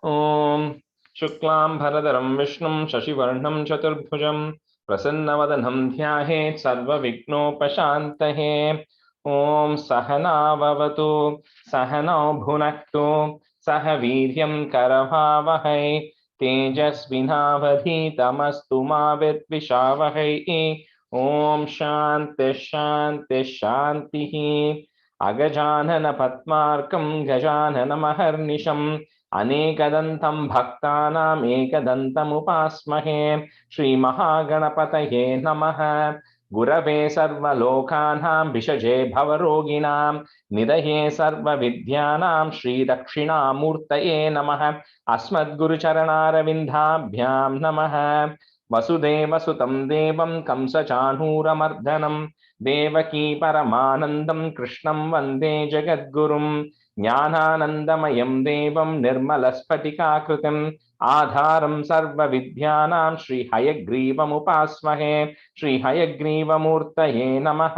ओम शुक्लांभरधरं विष्णुं शशिवर्णं चतुर्भुजं प्रसन्नवदनं ध्यायेत् सर्वविघ्नोपशान्तये। ओम सहना भवतु सहनौ भुनक्तु सह वीर्यं करवावहै तेजस्विनावधीतमस्तु मा विद्विषावहै। ओम शांति शांति शांतिः। अगजानन पद्मार्कं गजाननमहर्निशम् अनेकदन्तं भक्तानाम् एकदन्तमुपास्महे। श्रीमहागणपतये नमः। गुरवे सर्वलोकानां विषजे भवरोगिणां निधये सर्वविद्यानां श्रीदक्षिणामूर्तये नमः। अस्मद्गुरुचरणारविन्दाभ्यां नमः। वसुदेवसुतं देवं कंसचाणूरमर्दनं देवकी परमानन्दं कृष्णं वन्दे जगद्गुरुं। ज्ञानानन्दमयं देवं निर्मलस्फटिकाकृतिम् आधारं सर्वविद्यानां श्रीहयग्रीवमुपास्महे। श्रीहयग्रीवमूर्तये नमः।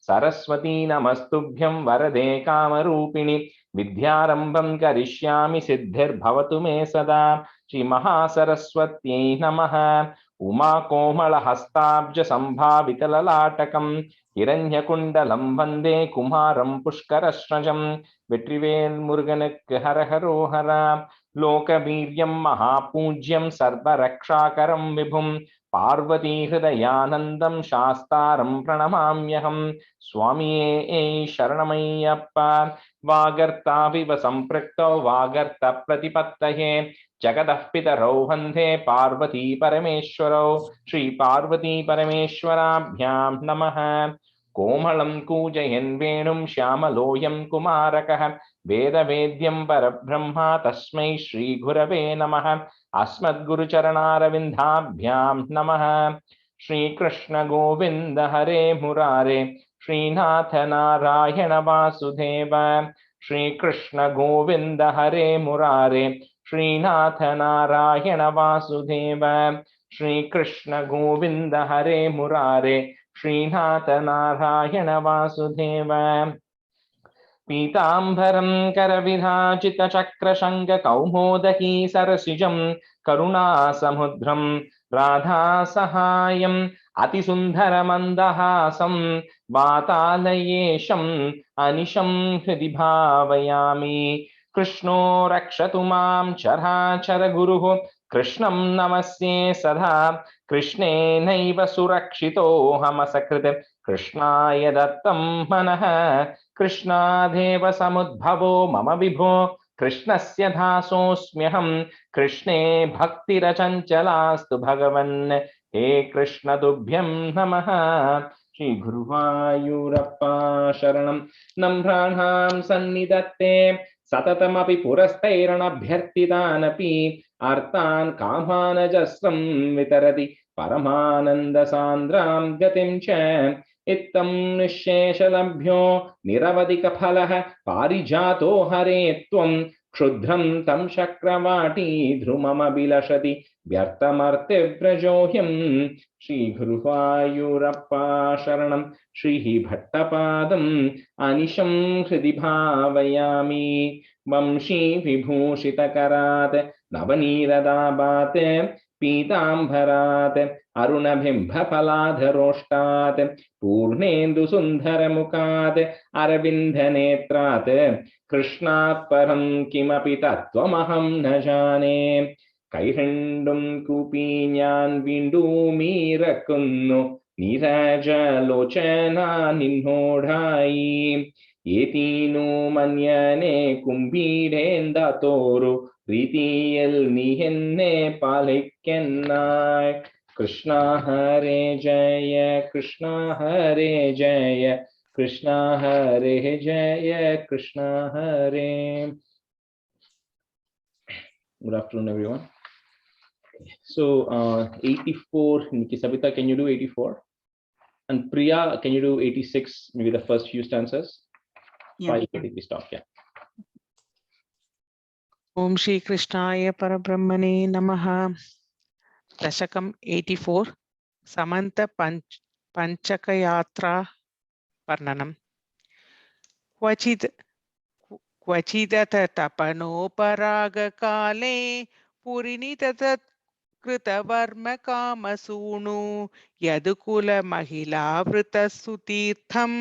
सरस्वती नमस्तुभ्यं वरदे कामरूपिणि विद्यारम्भं करिष्यामि सिद्धिर्भवतु मे सदा। श्रीमहासरस्वत्यै नमः। उमाकोमलहस्ताब्जसम्भावितललाटकं हिरण्यकुण्डलं वन्दे कुमारं पुष्करश्रजं। வெற்றிவேல் முருகனுக்கு ஹரஹரோஹரா. லோகவீரியம் மகாபூஜ்யம் சர்வரக்ஷாகரம் விபும் பார்வதி ஹிருதயானந்தம் சாஸ்தாரம் பிரணமாம்யகம். சுவாமியே சரணமையப்பா. வாகர்த்தாவிவ சம்பிரக்தோ வாகர்த்த பிரதிபத்தயே जगतः पितरौ वन्दे पार्वती परमेश्वरौ। श्री पार्वती परमेश्वराभ्यां नमः। कोमलं कूजयन् वेणुं श्यामलोऽयं कुमारकः वेदवेद्यं परब्रह्म तस्मै श्रीगुरवे नमः। अस्मद्गुरुचरणारविन्दाभ्यां नमः। श्रीकृष्ण गोविन्द हरे मुरारे श्रीनाथ नारायण वासुदेव। श्रीकृष्ण गोविन्द हरे मुरारे श्रीनाथ नारायण वासुदेव। श्रीकृष्ण गोविन्द हरे मुरारे श्रीनाथ नारायण वासुदेव। पीताम्बरं करविराजितचक्रशङ्ख कौमोदकी सरसिजं करुणासमुद्रं राधासहायम् अतिसुन्दरमन्दहासं वातालयेशम् अनिशं हृदि भावयामि। कृष्णो रक्षतु मां चराचर गुरुः कृष्णं नमस्ये सदा। कृष्णेनैव सुरक्षितोऽहमसकृत् कृष्णाय दत्तं मनः। कृष्णादेव समुद्भवो मम विभो कृष्णस्य दासोऽस्म्यहं। कृष्णे भक्तिरचञ्चलास्तु भगवन् हे कृष्ण तुभ्यं नमः। श्री गुरुवायूरप्पा शरणं नम्राणां सन्निधत्ते सततमपि पुरस्तैरणभ्यर्थितानपि आर्तान् कामानजस्रं वितरति परमानन्दसान्द्रां गतिं च। इत्थं निःशेषलभ्यो निरवधिकफलः पारिजातो हरे त्वं क्षुद्रं तं शक्रवाटी ध्रुममभिलषति व्यर्थमर्त्यव्रजोऽह्यं। श्रीगुरुवायूरप्पा शरणं श्रीभट्टपादम् अनिशं हृदि भावयामि। वंशी विभूषितकरात् नवनीरदाबात् पीताम्बरात् अरुणबिम्बफलाधरोष्टात् पूर्णेन्दुसुन्दरमुखात् अरविन्दनेत्रात् कृष्णात् परं किमपि तत्त्वमहं न जाने। കൈരണ്ടും കൂപ്പി ഞാൻ വീണ്ടുമീറക്കുന്നു നീരജലോചന നിന്നോടായി. ഏതീനു മന്യനെ കുംഭീരേന്ദാത്തോരു പ്രീതിയിൽ നീ എന്നെ പാലിക്കെന്നായി. കൃഷ്ണ ഹരേ ജയ കൃഷ്ണ ഹരേ ജയ കൃഷ്ണ ഹരേ ജയ കൃഷ്ണ ഹരേ. Good afternoon, everyone. So 84, Nikki Sabita, can you do 84? And Priya, can you do 86, maybe the first few stanzas? Yeah. 5:30 we stop, yeah. Om Shri Krishnaya Parabrahmane Namaha. Dashakam 84, Samanta Panchaka Yatra Varnanam. क्वचिदथ तपनोपरागकाले पुरिनितत् कृतवर्म कामसूनु यदुकुलमहिलावृतसुतीर्थं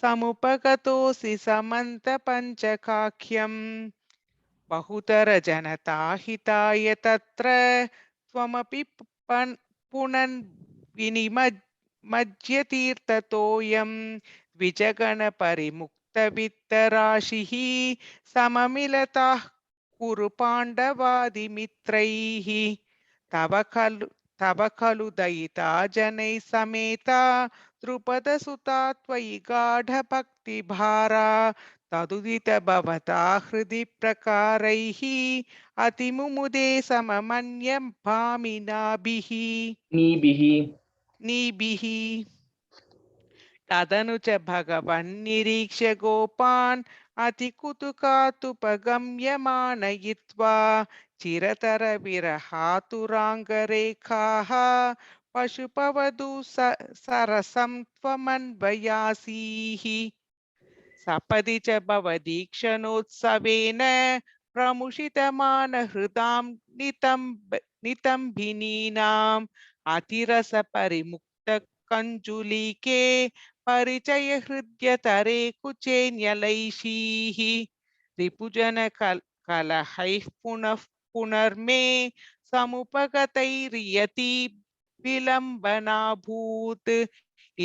समुपगतोऽसि समन्तपञ्चकाख्यम् बहुतरजनताहिताय तत्र त्वमपि पुनन् विनिमज्यतीर्थतोऽयं द्विजगणपरिमुक्तवित्तराशिः सममिलताः कुरु पाण्डवादिमित्रैः तव खलु दयिता जनैः समेता द्रुपदसुता त्वयि गाढभक्तिभारा तदुदित भवता हृदि प्रकारैः अतिमुमुदे सममन्यं भामिनाभिः नीभिः तदनु च भगवन्निरीक्ष्य गोपान् अतिकुतुकातुपगम्यमानयित्वा चिरतरविरहातुराङ्गरेखाः पशुपवधू सरसं त्वमन्वयासीः सपदि च भवदीक्षणोत्सवेन प्रमुषितमानहृदां नितम्बिनीनाम् अतिरसपरिमुक्तकञ्जुलीके परिचयहृद्यतरे कुचेन्यलैषीः रिपुजनकलहैः पुनः पुनर्मे समुपगतैर्यति विलम्बनाभूत्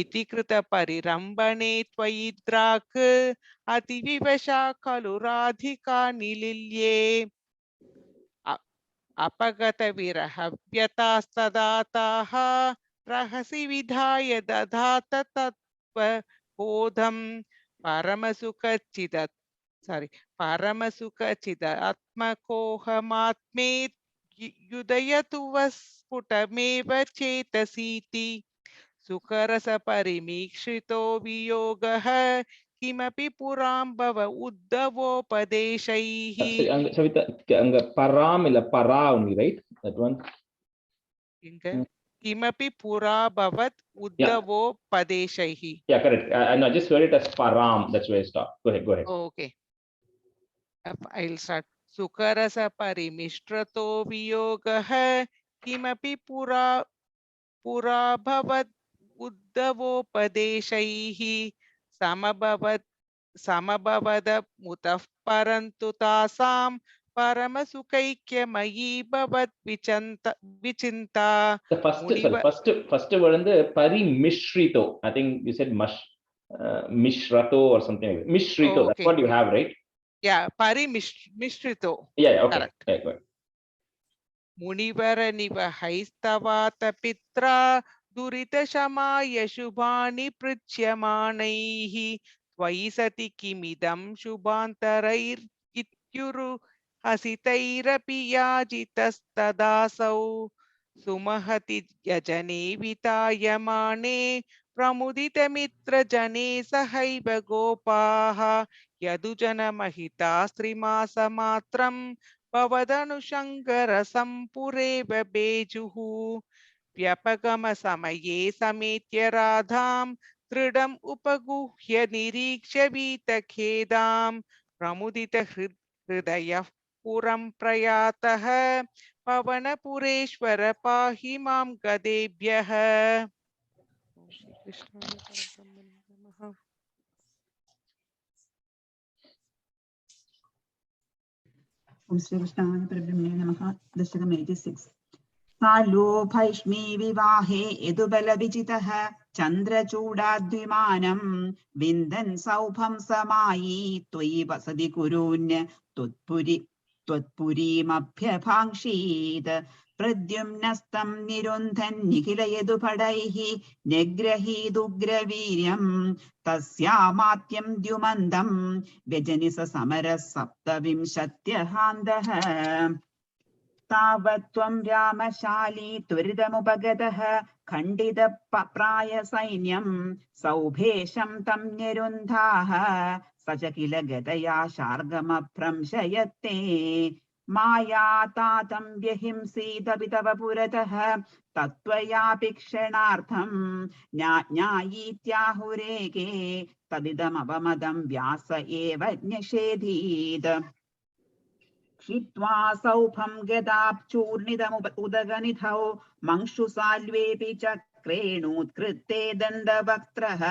इति कृतपरिरम्भणे त्वयि द्राक् अतिविवशा खलु राधिका निलिल्ये अपगतविरहव्यतास्तदाताः रहसि विधाय दधात तत्त्वबोधं परमसुखचिदात्मकोऽहमात्मे युदयतु वः स्फुटमेव चेतसीति सुखरसपरिमीक्षितो वियोगः किमपि पुरां भव उद्धवोपदेशैः Savita, param illa para only, right? That one. किमपि पुरा भवत् उद्धवोपदेशैः. Yeah, correct. I just heard it as param. That's where I stop. Go ahead. Okay. I'll start. सुखरसपरिमिश्रतो वियोगः किमपि पुरा भवत् उद्धवोपदेशैः समभवद मुतः परन्तु तासां परमसुखैक्यमयी भवत् विचिन्ता. The first word in the parimishhrito. I think you said mishrato or something like that. Mishrito. Okay. That's what you have, right? Yeah, parimishhrito. Yeah, okay. Correct. Yeah, go ahead. मुनिवरनिव हैस्तवात पित्रा दुरितशमाय शुभानि पृच्छ्यमाणैः त्वयि सति किमिदं शुभान्तरैर्इत्युरुहसितैरपि याजितस्तदासौ सुमहति यजने वितायमाने प्रमुदितमित्रजने सहैव गोपाः यदुजनमहितास्त्रिमासमात्रं भवदनुशङ्करसम्पुरेव बेजुः व्यपगमसमये समेत्य राधां दृढम् उपगुह्य निरीक्ष्य वीतखेदां प्रमुदितहृदयः पुरं प्रयातः पवनपुरेश्वर पाहि मां गदेभ्यः. Om Shri Krishna Parabrahmane Namaha. Dashakam 86. Salo Bhaishmi Vivahe Edubala Vichitaha Chandrachudadvimanam Vindan Saubham Samayi Twai Vasadi Kurun Tutpuri Mabhyabhangshid Pradyumnastam Nirundhan Nikila Yedupadaihi Negrahi Dugraviryam Tasyamatyam Dyumandam Vejanisa Samara Saptavimshatyahandaha Tavatvam Ramashali Turidamupagataha Khandida Praya Sainyam Saubhesham Tam Nirundhaha Sajakila Gadaya Shargama Pramshayate Maya Tatam Vyahimsi Tabitava Purataha Tatvaya Pikshanartham Nyayityahure तदिदमवमदं Vyasa एव न्यषेधीत् क्षित्वा सौभं गदाब्चूर्णितमुदगनिधौ मंशुसाल्वेऽपि चक्रेणोत्कृत्ते दण्डवक्त्रः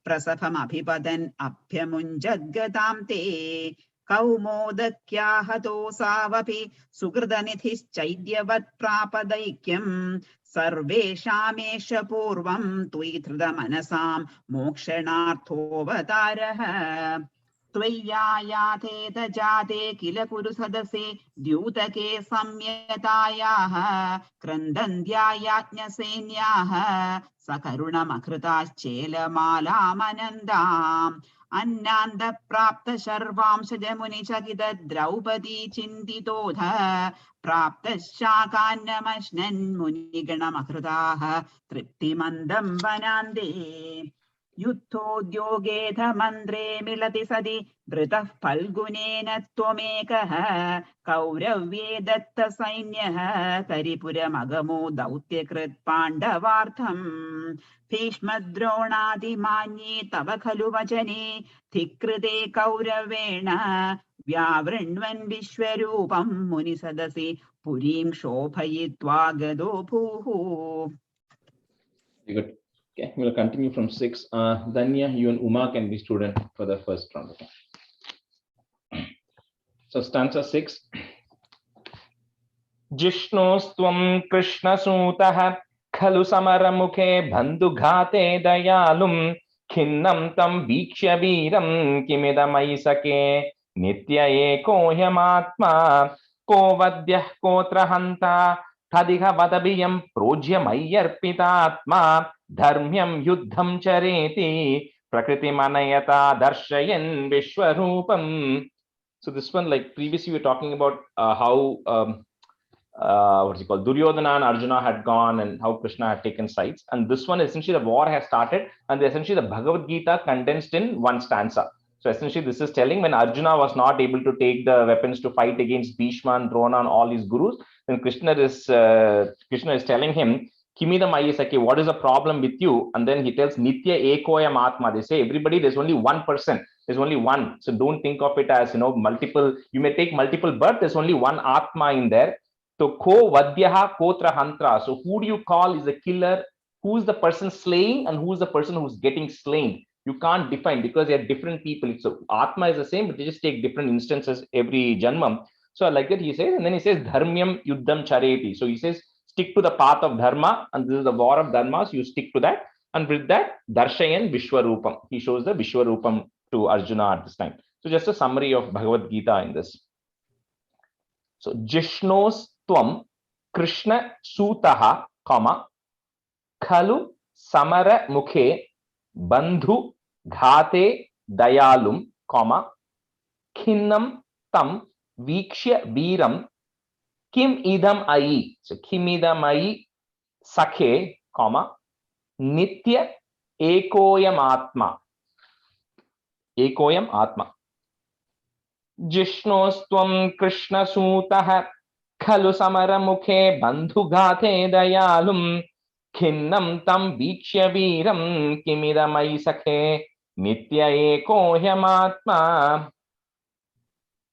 प्रसभमभिपदन् अभ्यमुञ्जद्गदां ते कौमोदक्याहतोऽसावपि सुहृदनिधिश्चैद्यवत् प्रापदैक्यम् सर्वेषामेष पूर्वं त्वयि धृतमनसां मोक्षणार्थोऽवतारः त्वय्यायातेत जाते किल कुरु सदसे द्यूतके संयतायाः क्रन्दन्त्यायाज्ञसैन्याः सकरुणमकृताश्चेलमालामनन्दाम् अन्नान्दप्राप्तशर्वांशजमुनिचकित द्रौपदी चिन्तितोऽध प्राप्तशाकान्नमश्नन् मुनिगणमकृताः तृप्तिमन्दं वनान्दे युद्धोद्योगेऽथ मन्द्रे मिलति सदि वृतः फल्गुनेन त्वमेकः कौरव्ये दत्तसैन्यः करिपुरमगमो दौत्यकृत् पाण्डवार्थम् भीष्मद्रोणादिमान्ये तव खलु वचने धिक्कृते कौरवेण व्यावृण्वन् विश्वरूपं मुनिसदसि पुरीं शोभयित्वा गदो भूः. Very good. Okay, we'll continue from 6. Danya, you and Uma can be student for the first round. Okay. So stanza 6. Jishnostvam Krishna Sutah Khalu Samaramukhe Bandhughate Dayalum Khinnam Tam Vikshya Veeram Kimidamai Sake Nitya Eko Hyamatma Ko Vadyah Kotra Hanta Tadiha Vadabiyam Projya Mayarpitatma Dharmyam Yuddham Chareti Prakriti Manayata Darshayan Vishwarupam. So this one, like previously we were talking about how what's it called, Duryodhana and Arjuna had gone and how Krishna had taken sides, and this one essentially the war has started and essentially the Bhagavad Gita condensed in one stanza. So essentially this is telling when Arjuna was not able to take the weapons to fight against Bhishma and Drona and all his gurus, then Krishna is telling him Kimidam Ayasake, what is the problem with you? And then he tells Nitya Ekoyam Atma. They say everybody, there's only one person, there's only one. So don't think of it as multiple, you may take multiple births, there's only one Atma in there. So ko vadyaha kotra hantra. So who do you call is a killer? Who is the person slaying and who is the person who's getting slain? You can't define because they are different people. So Atma is the same, but they just take different instances every janmam. So like that he says, and then he says dharmyam yuddham chareti. So he says stick to the path of dharma, and this is the war of dharma, so you stick to that. And with that, darshayan vishwarupam. He shows the vishwarupam to Arjuna at this time. So just a summary of Bhagavad Gita in this. So Jishnos Tvam Krishna Sutaha, comma, Khalu Samara Mukhe Bandhu Ghate Dayalum, comma, Khinnam Tam Vikshya Veeram Kim Idam Ayi. So Kim Idam Ayi Sakhe, comma, Nitya Ekoyam Atma. Ekoyam Atma. Jishnostvam Krishna Sutah Khalu Samaramukhe Bandhughate Dayalum Khinnam Tam Vikshya Veeram Kimidamai Sakhe Nitya Ekoyam Atma.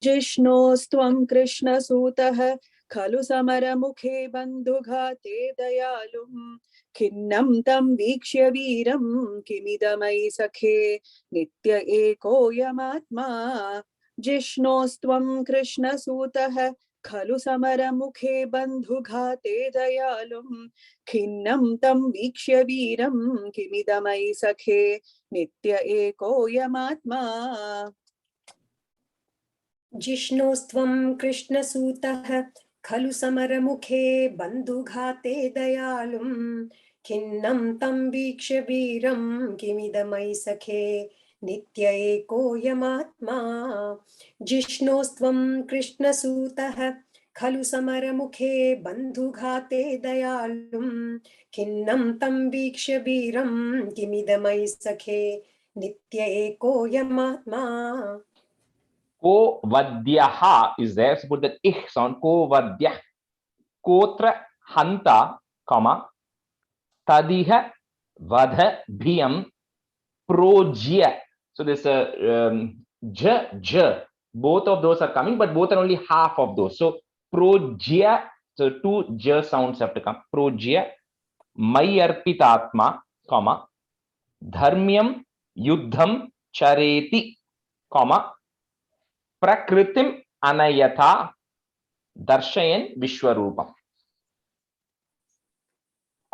Jishnostvam Krishna Sutah Khalu Samaramukhe Bandhughate Dayalum Khinnam Tam Vikshya Veeram Kimidamai Sakhe Nitya Ekoyam Atma. Jishnostvam Krishna Sutah Khalu Samaramukhe Bandhughate Dayalum Khinnam Tam Vikshya Veeram Kimidamai Sakhe Nitya Ekoyam Atma. Jishnostvam Krishna Sutah Khalu Samaramukhe Bandhughate Dayalum Khinnam Tam Vikshya Veeram Kimidamai Sakhe Nitya Ekoyam Atma. Jishnostvam Krishna Sutah Khalu Samaramukhe Bandhughate Dayalum Khinnam Tam Vikshya Veeram Kimidamai Sakhe Nitya Ekoyam Atma. Ko Vadyaha is there. So put that ich sound. Ko Vadyah Kotra Hanta, comma, Tadiha Vadha Bhiyam Projya So there's a j, j. Both of those are coming, but both are only half of those. So projya, so two j sounds have to come. Projya, mayarpitatma, comma, dharmyam yuddham chareti, comma, prakritim anayatha darshayan vishwarupam.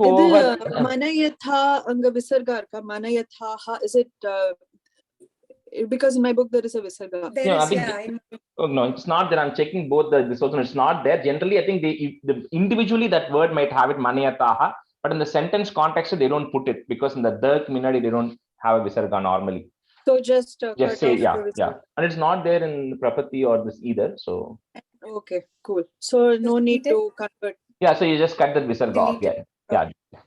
Manayatha anga visarga irka, manayatha, is it because in my book there is a visarga? There Yeah, I is, think yeah, oh, no, it's not that. I'm checking both this also. It's not there. Generally, I think individually that word might have it manayataha, but in the sentence context they don't put it because in the minadi they don't have a visarga normally. So just Say cut off yeah, the yeah, visarga. and it's not there in Prapati or this either. So Okay, cool. So no need delete to convert. yeah, so you just cut that visarga off. Delete Yeah, yeah.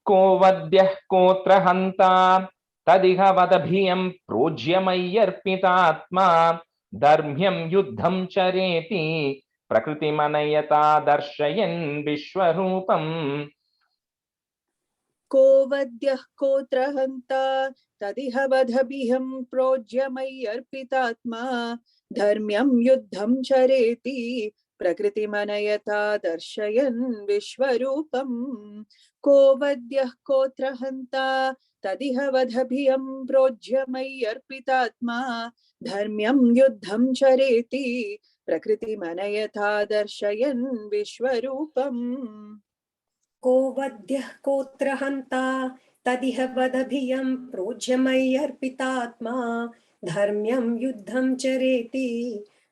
Ko vadyah kotra hanta tadiha vadabhiyam projyamayarpitatma dharmyam yuddham chareti prakriti manayata darshayan vishwarupam. Ko vadyah kotra hanta tadiha vadhabhiham projyamayarpitatma dharmyam yuddham chareti prakriti manayata darshayan vishwarupam. Ko vadyah kotra hanta tadiha vadhabhiyam projyamayarpitatma dharmyam yuddham chareti prakriti manayata darshayan vishwarupam. को वध्यः कोत्र हन्ता तदिह वदभियं प्रोज्यमय्यर्पितात्मा धर्म्यं युद्धं चरेति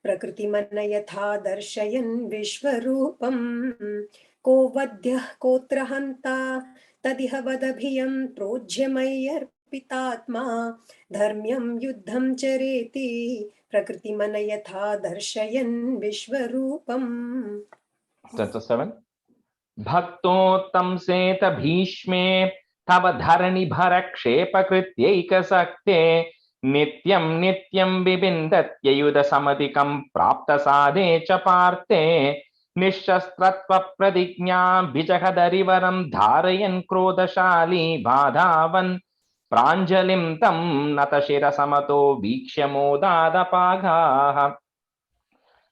प्रकृतिमनयथा दर्शयन् विश्वरूपम् को वध्यः कोत्र हन्ता तदिह वदभियं प्रोज्यमय्यर्पितात्मा धर्म्यं युद्धं चरेति प्रकृतिमनयथा दर्शयन् विश्वरूपम्. That's a 7. Bhaktotam seta bhishme tava dharani bharakshepakrtyeka sakte nityam nityam vibindatya yuda samadikam prapta sadhe cha parte nishastratva pradignya bijahadarivaram dharayan krodashali badhavan pranjalim tam natashira samato vikshamo.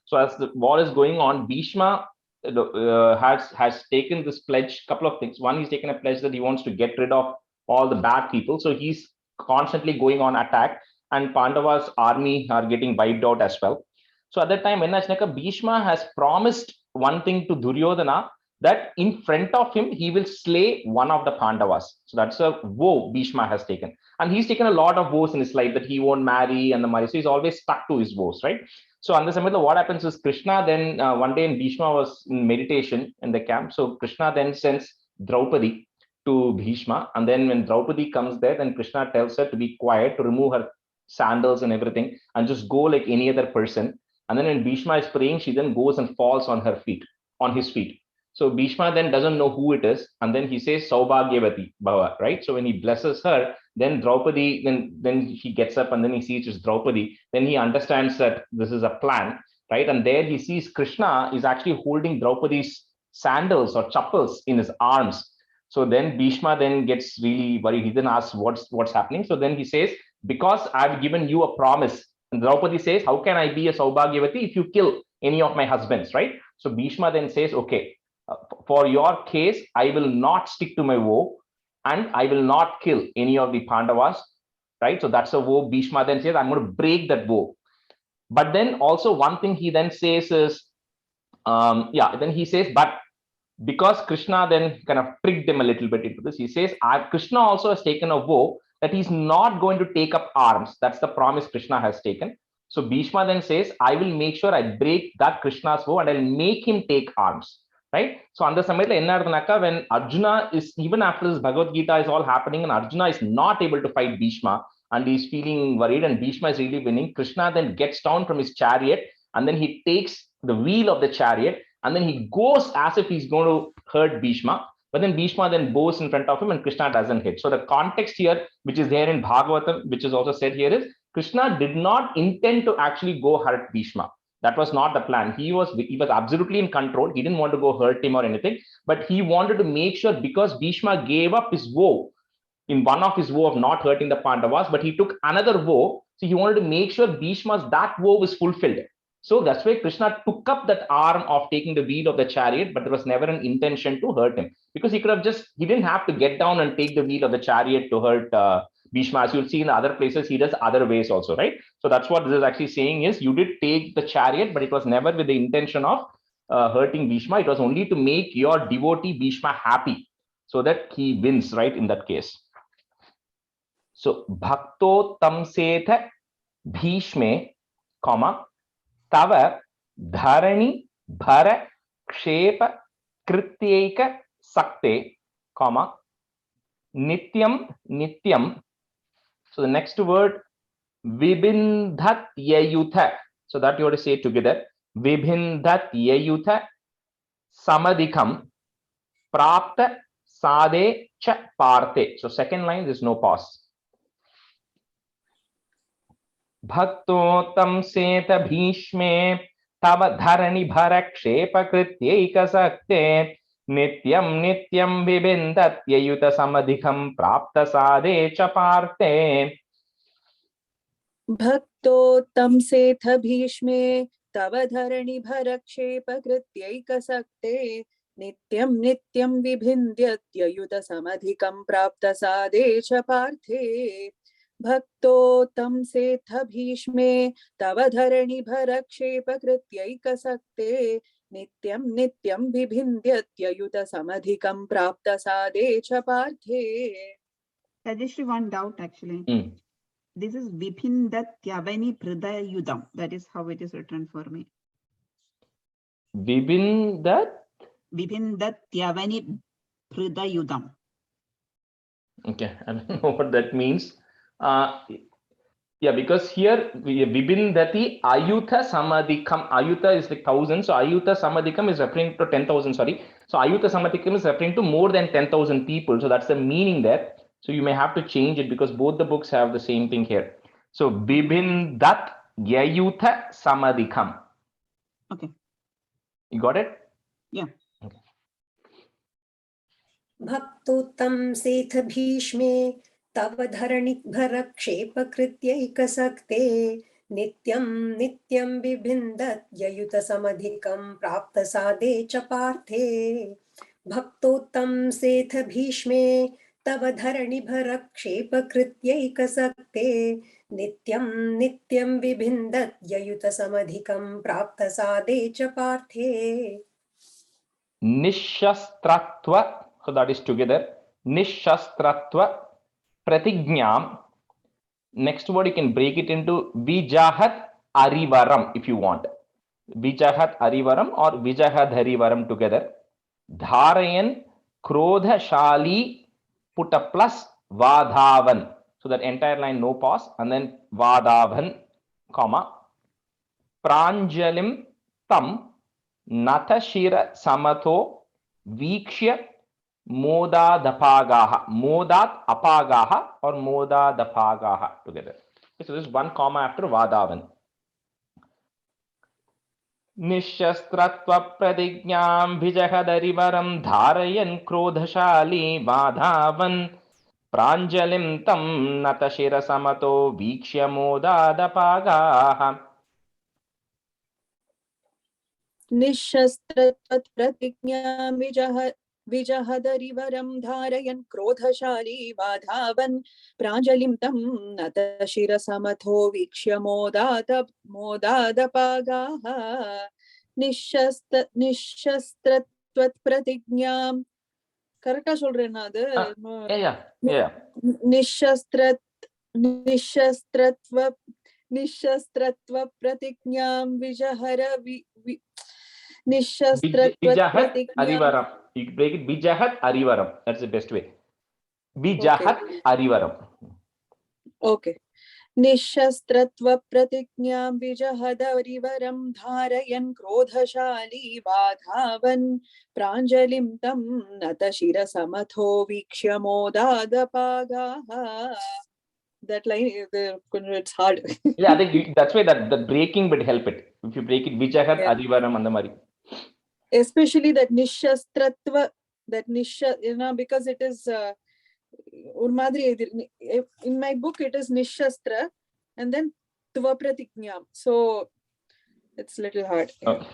So as the war is going on, Bhishma has taken this pledge, couple of things. One, he's taken a pledge that he wants to get rid of all the bad people. So he's constantly going on attack, and Pandava's army are getting wiped out as well. So at that time, when Bhishma has promised one thing to Duryodhana, that in front of him, he will slay one of the Pandavas. So that's a vow Bhishma has taken. And he's taken a lot of vows in his life that he won't marry and the marriage. So he's always stuck to his vows, right? So on the Samhita, what happens is Krishna then one day in Bhishma was in meditation in the camp. So Krishna then sends Draupadi to Bhishma. And then when Draupadi comes there, then Krishna tells her to be quiet, to remove her sandals and everything, and just go like any other person. And then when Bhishma is praying, she then goes and falls on her feet, on his feet. So Bhishma then doesn't know who it is. And then he says, Saubhagyavati Bhava, right? So when he blesses her, then Draupadi, then he gets up and then he sees it's Draupadi. Then he understands that this is a plan, right? And there he sees Krishna is actually holding Draupadi's sandals or chappals in his arms. So then Bhishma then gets really worried. He then asks what's happening. So then he says, because I've given you a promise. And Draupadi says, how can I be a Saubhagyavati if you kill any of my husbands, right? So Bhishma then says, okay, for your case, I will not stick to my vow and I will not kill any of the Pandavas, right? So that's a vow. Bhishma then says, I'm going to break that vow. But then also one thing he then says is, then he says, but because Krishna then kind of tricked him a little bit into this, he says, Krishna also has taken a vow that he's not going to take up arms. That's the promise Krishna has taken. So Bhishma then says, I will make sure I break that Krishna's vow and I'll make him take arms. Right? So on the Samayatla, when Arjuna is, even after this Bhagavad Gita is all happening and Arjuna is not able to fight Bhishma and he's feeling worried and Bhishma is really winning, Krishna then gets down from his chariot and then he takes the wheel of the chariot and then he goes as if he's going to hurt Bhishma. But then Bhishma then bows in front of him and Krishna doesn't hit. So the context here, which is there in Bhagavatam, which is also said here, is Krishna did not intend to actually go hurt Bhishma. That was not the plan. He was absolutely in control. He didn't want to go hurt him or anything, but he wanted to make sure because Bhishma gave up his vow in one of his vow of not hurting the Pandavas, but he took another vow. So he wanted to make sure Bhishma's that vow was fulfilled. So that's why Krishna took up that arm of taking the wheel of the chariot, but there was never an intention to hurt him, because he could have he didn't have to get down and take the wheel of the chariot to hurt Bhishma. As you'll see in other places, he does other ways also, right? So that's what this is actually saying is, you did take the chariot, but it was never with the intention of hurting Bhishma. It was only to make your devotee Bhishma happy, so that he wins, right, in that case. So, Bhakto tamsetha Bhishme, comma, Tava dharani bhara kshepa krityeka sakte, comma, nityam nityam. So the next word, vibindhat yayutha. So that you have to say together. Vibindhat yayutha samadikam prapta sade cha parte. So second line, there's no pause. Bhaktotam seta bhishme tava dharani bhara kshepa krityeka sakte nityam nityam vibindat yayuta samadhikam prapta sade cha parte. Bhakto tam setha bhishme tava dharani bharakshepa krityeka sakte nityam nityam vibhindyat yayuta samadhikam prapta sadecha parthe. Bhakto tam setha bhishme tava dharani bharakshepa krityeka sakte nityam nityam vibhindyat yayuta samadhikam prapta sadecha parthe. Rajeshri, one doubt actually. This is Vibhindat Yavani Pridayudam. That is how it is written for me. Vibhindat Yavani Pridayudam. Okay, I don't know what that means. Yeah, because here Vibhindati Ayutha Samadhikam. Ayutha is like 1,000. So Ayutha Samadhikam is referring to 10,000. Sorry. So Ayutha Samadhikam is referring to more than 10,000 people. So that's the meaning there. So you may have to change it, because both the books have the same thing here. So Vibhindat Yayutha Samadhikam. Okay. You got it? Yeah. Okay. Bhaktotam setha bhishme tava dharani bhara kshepa krityeka sakte nityam nityam vibhindat yayuta samadhikam prapta sade cha parthe. Bhaktotam setha bhishme tava dharani bhara kshepa krityeka sakte nityam nityam vibhindat yayuta samadhikam prapta sade cha parthe. Nishastratva. So that is together. Nishastratva pratignyam. Next word, you can break it into Vijahat Arivaram if you want. Vijahat Arivaram or Vijahad Harivaram together. Dharayan Krodha Shali, put a plus Vadhavan. So that entire line no pause, and then Vadhavan, comma. Pranjalim Tam Natashira Samatho Vikshya Moda Dapagaha. Modat Apagaha or Moda Dapagaha together. Okay, so this is one comma after Vadavan. Nishastratva pradignyam vijahadarivaram dharayan krodhashali Vadavan pranjalim tam natashira samato vikshya moda dapagaha. Nishastratvat pratignyam vijahadarivaram dharayan krodhashali vadhavan pranjalim tam natashira samatho vikshya modadapagaha. Nishastratvat pratigyam. Correct சொல்றேனா அது? Yeah. Nishastratva pratigyam vijahara Nishastratvat Arivaram. You break it Vijahat Arivaram. That's the best way. Vijahat Arivaram. Okay. Nishastratva pratignyam vijahadarivaram dharayan krodhashali vadhavan pranjalim tam natashira samatho vikshya modadapagaha. That line, it's hard. Yeah, I think that's why that the breaking would help it. If you break it Vijahat Arivaram andamari. Especially that Nishastratva, that Nisha, because it is in my book it is Nishastra and then Tvapratignyam. So it's a little hard. Yeah. Okay.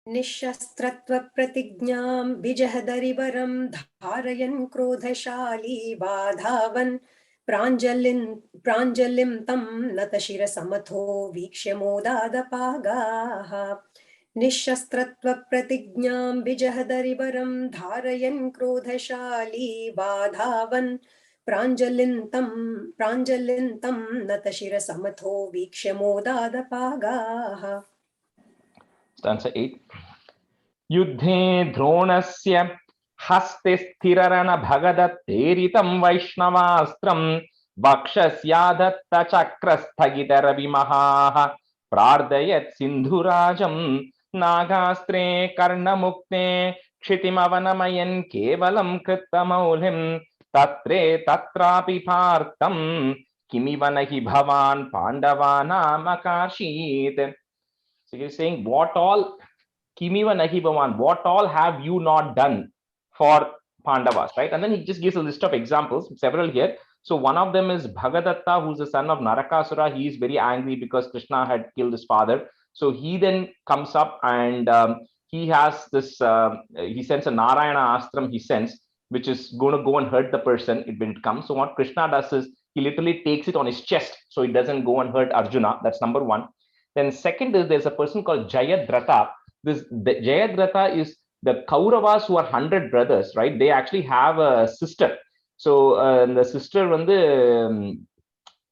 निःशस्त्रत्वप्रतिज्ञां विजहदरिवरं धारयन् क्रोधशाली बाधावन् प्राञ्जलिं तं नतशिरसमथो वीक्ष्य मोदादपागाः निःशस्त्रत्वप्रतिज्ञां विजहदरिवरं धारयन् क्रोधशाली बाधावन् प्राञ्जलिं तं नतशिरसमथो वीक्ष्य मोदादपागाः. Stanza 8. युद्धे द्रोणस्य हस्ते स्थिररण भगदत्तेरितं वैष्णवास्त्रं वक्षस्यादत्त चक्रस्थगितरविमहाः प्रार्थयत् सिन्धुराजं नागास्त्रे कर्णमुक्ते क्षितिमवनमयन् केवलं कृत्तमौलिं तत्रे तत्रापि पार्थं किमिव न हि भवान् पाण्डवानामकार्षीत्. So he's saying, what all Kimiva Nahi Bhavan, what all have you not done for Pandavas, right? And then he just gives a list of examples, several here. So one of them is Bhagadatta, who's the son of Narakasura. He is very angry because Krishna had killed his father. So he then comes up and he has this, he sends a Narayana Astram, he sends, which is going to go and hurt the person when it comes. So what Krishna does is he literally takes it on his chest so it doesn't go and hurt Arjuna. That's number one. Then second is there's a person called Jayadratha. Jayadratha is the Kauravas who are 100 brothers, right? They actually have a sister. So the sister why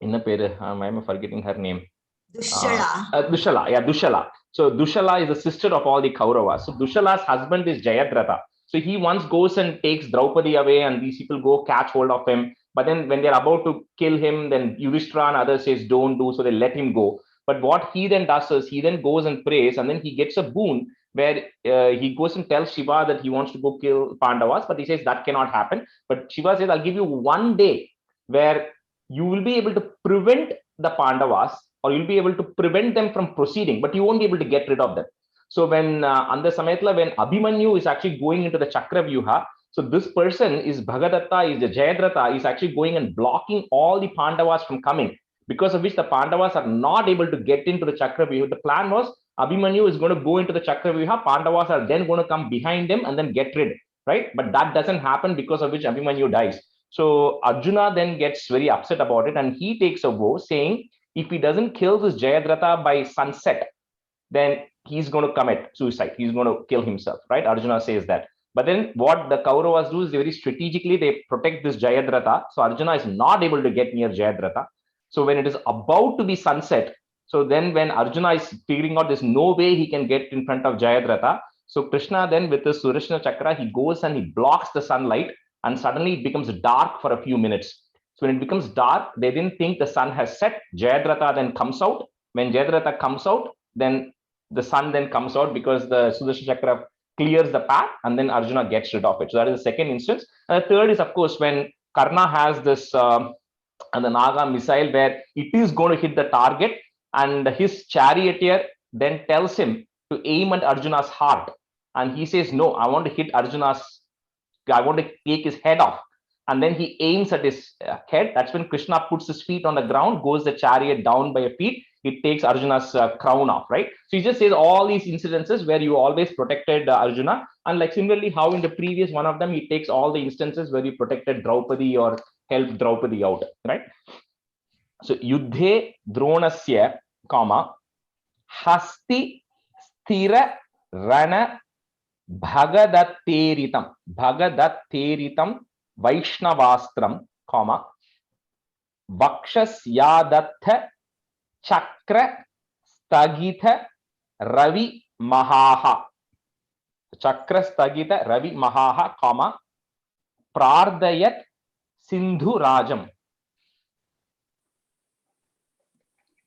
am I forgetting her name? Dushala. Dushala, yeah, Dushala. So Dushala is the sister of all the Kauravas. So Dushala's husband is Jayadratha. So he once goes and takes Draupadi away and these people go catch hold of him. But then when they're about to kill him, then Yudhishthira and others says don't do, so they let him go. But what he then does is he then goes and prays and then he gets a boon where he goes and tells Shiva that he wants to go kill Pandavas, but he says that cannot happen. But Shiva says, I'll give you one day where you will be able to prevent the Pandavas or you'll be able to prevent them from proceeding, but you won't be able to get rid of them. So when Andha Samayatla, when Abhimanyu is actually going into the Chakravyuha, so this person is Bhagadatta, is the Jayadratha, is actually going and blocking all the Pandavas from coming, because of which the Pandavas are not able to get into the Chakravyuha. The plan was Abhimanyu is going to go into the Chakravyuha, Pandavas are then going to come behind them and then get rid, right? But that doesn't happen, because of which Abhimanyu dies. So Arjuna then gets very upset about it and he takes a vow saying, if he doesn't kill this Jayadratha by sunset, then he's going to commit suicide. He's going to kill himself, right? Arjuna says that. But then what the Kauravas do is they very strategically, they protect this Jayadratha. So Arjuna is not able to get near Jayadratha. So when it is about to be sunset, so then when Arjuna is figuring out there's no way he can get in front of Jayadratha, so Krishna then with his Sudarshana Chakra, he goes and he blocks the sunlight and suddenly it becomes dark for a few minutes. So when it becomes dark, they didn't think the sun has set. Jayadratha then comes out. When Jayadratha comes out, then the sun then comes out because the Sudarshana Chakra clears the path and then Arjuna gets rid of it. So that is the second instance. And the third is, of course, when Karna has this and the Naga missile where it is going to hit the target and his charioteer then tells him to aim at Arjuna's heart. And he says, no, I want to hit I want to take his head off. And then he aims at his head. That's when Krishna puts his feet on the ground, goes the chariot down by a feet. It takes Arjuna's crown off, right? So he just says all these incidences where you always protected Arjuna. And like similarly, how in the previous one of them, he takes all the instances where you protected Draupadi or helped Draupadi out, right? So Yuddhe Dronasya, Hasti Sthira Rana Bhagadatteritam Vaishnavastram, Vakshasyadattha Chakra Stagitha Ravi Mahaha. Chakra Stagitha Ravi Mahaha, Prardayat Sindhu Rajam.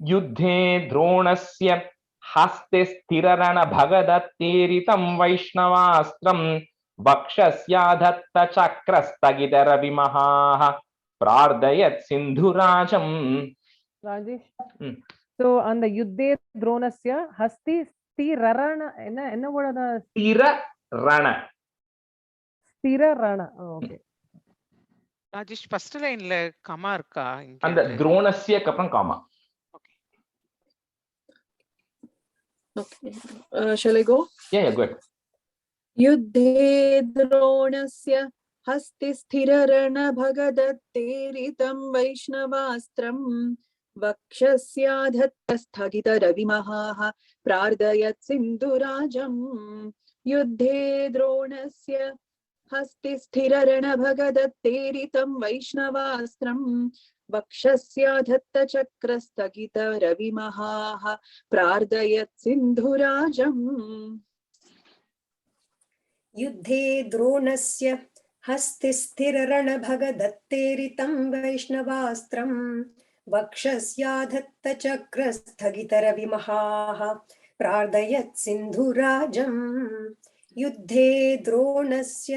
Yuddhe Dronasya Haste Sthirarana Bhagadatteritam Vaishnavastram Vakshasyaadatta Chakrastagita Ravi Mahaha Prardayat Sindhu Rajam. Rajesh. So on the Yuddhe Dronasya Hasti Sthirarana, enna word ada? Sthirarana. Stira Rana. Oh, okay. Rajesh, first line la comma irka inga. And the Dronasya kapram comma. Okay. Shall I go? Yeah, good. युद्धे द्रोणस्य हस्तिस्थिररणभगदत्तेरितं वैष्णवास्त्रं वक्षस्याधत्तस्थगितरविमहाः प्रार्थयत् सिन्धुराजम् युद्धे द्रोणस्य हस्तिस्थिररणभगदत्तेरितं वैष्णवास्त्रं वक्षस्याधत्तचक्रस्थगितरविमहाः प्रार्थयत् सिन्धुराजम् युद्धे द्रोणस्य हस्तिस्थिररणभगदत्तेरितं वैष्णवास्त्रं वक्षस्याधत्तचक्रस्थगितरविमहाः प्रार्थयत् सिन्धुराजम् युद्धे द्रोणस्य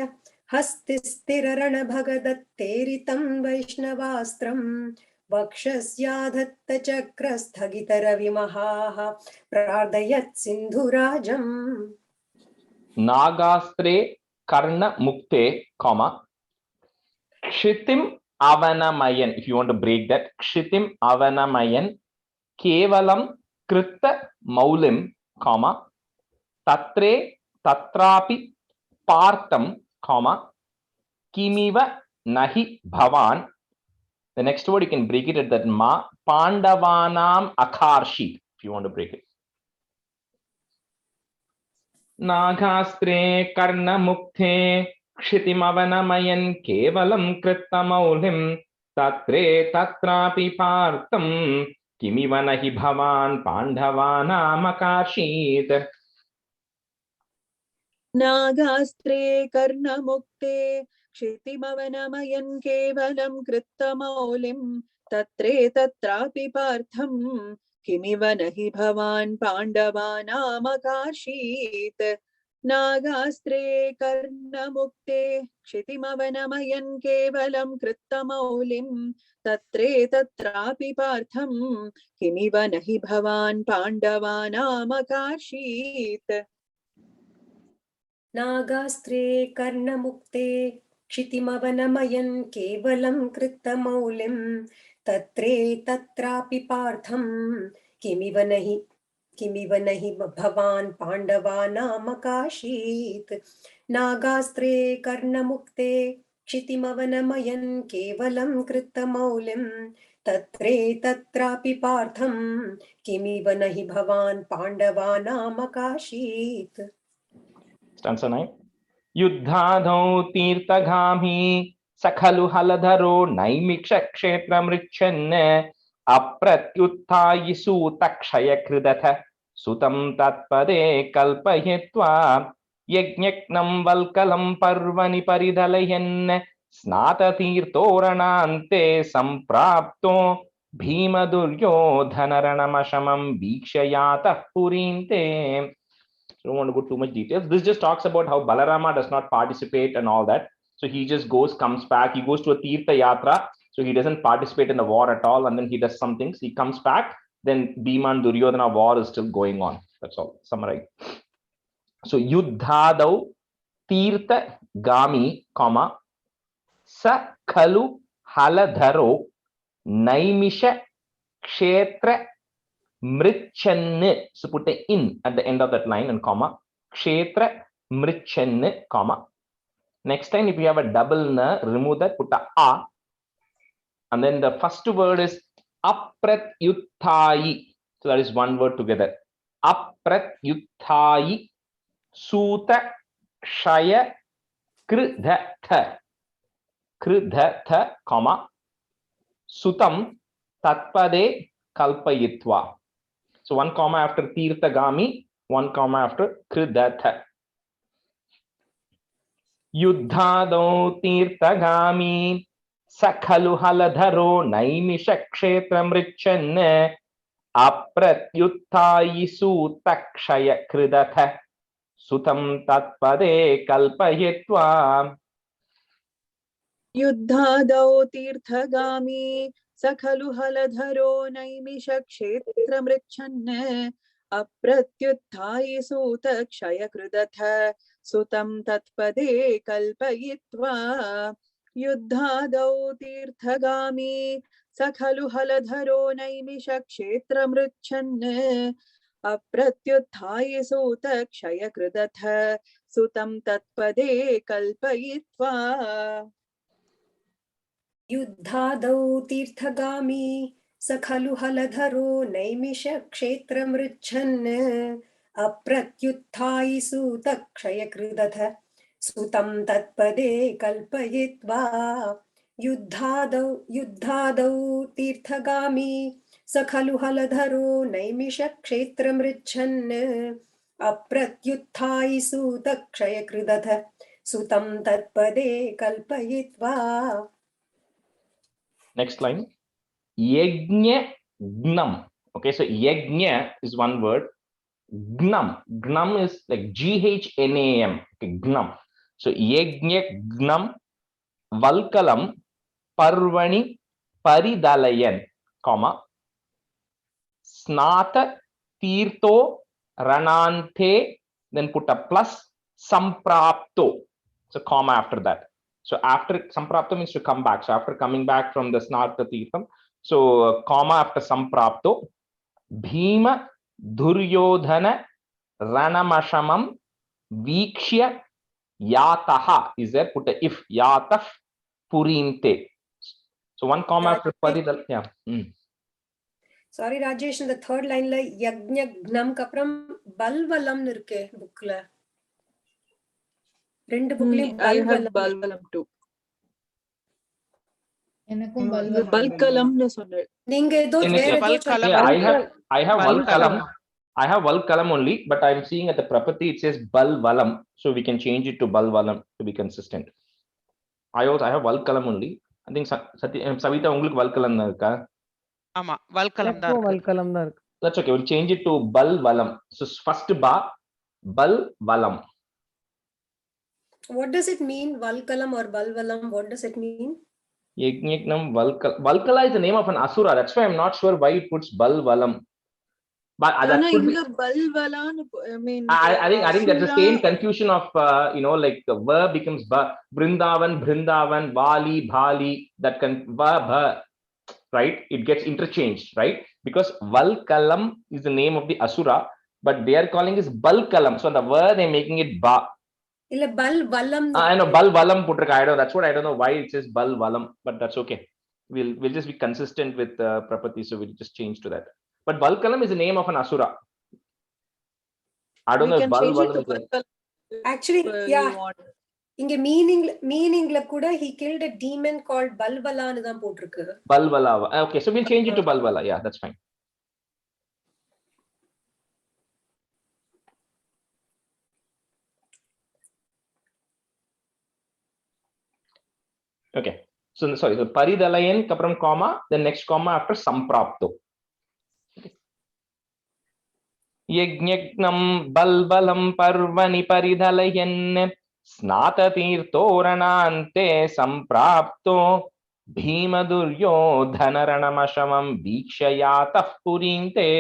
हस्तिस्थिररणभगदत्तेरितं वैष्णवास्त्रं वक्षस्याधत्तचक्रस्थगितरविमहाः प्रार्थयत् सिन्धुराजम् Nagastre karna mukte, comma, kshitim avanamayan. If you want to break that, kshitim avanamayan, kevalam kritta maulim, comma, tatre tatrapi partam, comma, kimiva nahi bhavan. The next word you can break it at that ma, pandavanam akarshi, if you want to break it. Nagastre karna mukte kshitimavanamayam kevalam krittamaulim tatre tatrapi partam kimiva nahi bhavan pandavanam akarshit. नागास्त्रे कर्णमुक्ते क्षितिमवनमयन् केवलं कृत्तमौलिं तत्रे तत्रापि पार्थं किमिव नहि भवान् पाण्डवानामकार्षीत् नागास्त्रे कर्णमुक्ते क्षितिमवनमयन् केवलं कृत्तमौलिं तत्रे तत्रापि पार्थं किमिव नहि भवान् पाण्डवानामकार्षीत् नागास्त्रे कर्णमुक्ते क्षितिमवनमयन् केवलं कृत्तमौलिं तत्रे तत्रापि पार्थं किमिव नहि भवान् पाण्डवानामकार्षीत् नागास्त्रे कर्णमुक्ते क्षितिमवनमयन् केवलं कृत्तमौलिं तत्रे तत्रापि पार्थं किमिव नहि भवान् पाण्डवानामकार्षीत् Stanza 9. Yuddhadau tirthagami sakhalu haladharo naimiksha kshetram richanne apratyutthayisu takshaya kridatha sutam tatpade kalpayetva yajñaknam valkalam parvani paridalayan snata tirtoranante samprapto bhima duryodhanaranamashamam vikshayatah purinte. I don't want to go too much details. This just talks about how Balarama does not participate and all that. So he just goes, comes back. He goes to a Tirtha Yatra. So he doesn't participate in the war at all. And then he does some things. He comes back. Then Bhima and Duryodhana war is still going on. That's all. Summarize. So Yuddhadau Tirtha Gami, comma, Sa Khalu Haladharo Naimisha Kshetra Mrichanne, so put the in at the end of that line and comma, Kshetra Mrichanne, comma. Next time, if you have a double na, remove that, put a a. And then the first word is Apratyutthayi. So that is one word together. Apratyutthayi Suta Shaya Kridhatha. Kridhatha, comma. Sutam Tatpade Kalpayitva. So one comma after Tirthagami, one comma after Kridatha. Yuddhado Tirthagami Sakhalu Haladharo Naimisha Kshetram Richanne Apratyutthayisu Takshaya Kridatha Sutam Tatpade Kalpayitva. युद्धादौ तीर्थगामी सखलु हलधरो नैमिषक्षेत्रमृच्छन् अप्रत्युत्थायि सूतक्षयकृदथ सुतं तत्पदे कल्पयित्वा युद्धादौ तीर्थगामी स खलु हलधरो नैमिषक्षेत्रमृच्छन् अप्रत्युत्थाय सूत क्षयकृदथ सुतं तत्पदे कल्पयित्वा युद्धादौ तीर्थगामी स खलु हलधरो नैमिषक्षेत्रमृच्छन् अप्रत्युत्थाय सूतक्षयकृदथ सुतं तत्पदे कल्पयित्वा युद्धादौ तीर्थगामी स खलु हलधरो नैमिषक्षेत्रमृच्छन् अप्रत्युत्थाय सूतक्षयकृदथ सुतं तत्पदे कल्पयित्वा. Next line. Yajna gnam. Okay, so yajna is one word. Gnam. Gnam is like Ghnam. Okay, gnam. So yajna gnam valkalam parvani paridalayan, comma, snata tirtho ranante, then put a plus samprapto. So comma after that. So after samprapto means to come back. So after coming back from the snarta tirtham, so comma after samprapto, bhima duryodhana ranamashamam vikshya yataha is there, put a if, yataf purinte. So one comma after paridal, yeah. Sorry Rajesh, in the third line la yajna gnam kapram balvalam irukke bookla. ரெண்டு புக்லயும் I have balvalam too. எனக்கும் பல்கலம்னு சொன்னேன். நீங்க ஏதோ வேற ஏதோ Valkalam. I have valkalam. I have valkalam only, but I'm seeing at the property it says balvalam, so we can change it to balvalam to be consistent. I have valkalam only. I think Savita உங்களுக்கு valkalam தான் இருக்கா? ஆமா வல்கலம் தான் இருக்கு. வல்கலம் தான் இருக்கு. That's okay. We'll change it to balvalam. So first ba balvalam. What does it mean, valkalam or balvalam? What does it mean? Yajnam Valkala is the name of an asura. That's why I'm not sure why it puts balvalam. But that could be, I mean, I think that's the same confusion of like the verb becomes ba, Brindavan, Vali, Bhali, that can va, right? It gets interchanged, right? Because Valkalam is the name of the asura, but they are calling it Balkalam. So on the word they're making it ba. இல்ல balvalam. I know balvalam putrika. I know that's what I don't know why it says balvalam, but that's okay. We'll just be consistent with property, so we'll just change to that. But Valkalam is the name of an asura. I don't know if balvalam is there. Actually, yeah. இங்க மீனிங்ல கூட he killed a demon called balvala னு தான் போட்டுருக்கு. Balvala. Okay, so we'll change it to balvala. Yeah, that's fine. Okay, so sorry, so paridalayan kapram comma, the next comma after samprapto. Yajnam balbalam parvani paridalayan snata tirthoranante samprapto bhima duryodhana ranamashamam vikshayatah purinte.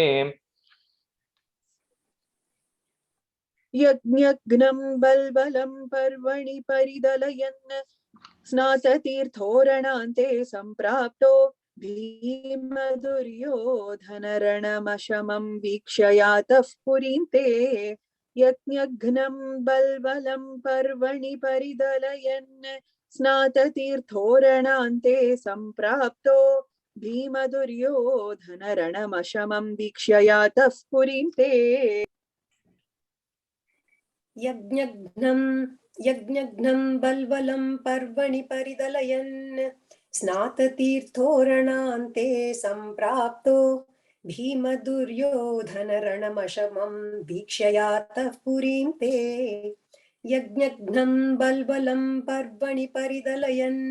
यज्ञग्नं बल्बलं पर्वणि परिदलयन् स्नाततीर्थोरणान्ते सम्प्राप्तो भीमदुर्योधनरणमशमं वीक्षयातः पुरीन्ते यज्ञघ्नं बल्बलं पर्वणि परिदलयन् स्नाततीर्थोरणान्ते सम्प्राप्तो भीमदुर्योधनरणमशमं वीक्षयातः पुरीन्ते यज्ञघ्नं बल्वलं पर्वणि परिदलयन् स्नाततीर्थोरणान्ते सम्प्राप्तो भीमदुर्योधनरणमशमं वीक्षयातः पुरीं ते यज्ञघ्नं बल्वलं पर्वणि परिदलयन्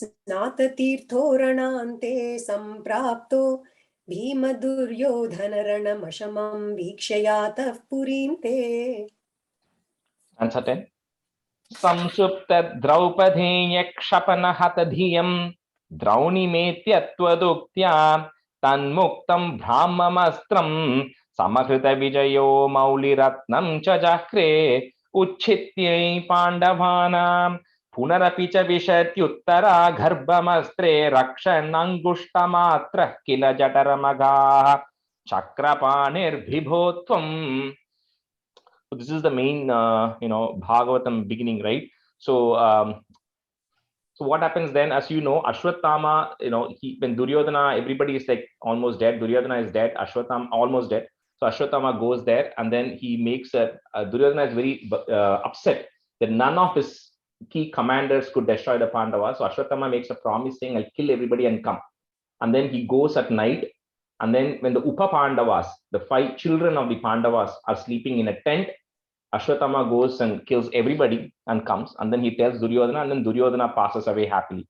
स्नाततीर्थोरणान्ते सम्प्राप्तो भीमदुर्योधनरणमशमं वीक्षयातः पुरीं ते. Answer 10. Samsupta Draupadeya Kshapana Hatadhiyam Draunimetyatvaduktya Tanmuktam Brahmamastram Samakrita Vijayo Mauliratnam Chajahre उच्छित्यै पाण्डवानां पुनरपि च विशत्युत्तरा गर्भमस्त्रे रक्षन्नङ्गुष्टमात्रः किल जठरमगाः चक्रपाणिर्विभो त्वम्. So this is the main Bhagavatam beginning, right? So so what happens then, as you know, Ashwatthama, when Duryodhana, everybody is like almost dead, Duryodhana is dead, Ashwatthama almost dead. So Ashwatthama goes there, and then he makes Duryodhana is very upset that none of his key commanders could destroy the Pandavas. So Ashwatthama makes a promise saying, I'll kill everybody and come. And then he goes at night, and then when the Upa Pandavas, the 5 children of the Pandavas, are sleeping in a tent, Ashwatthama goes and kills everybody and comes, and then he tells Duryodhana, and then Duryodhana passes away happily.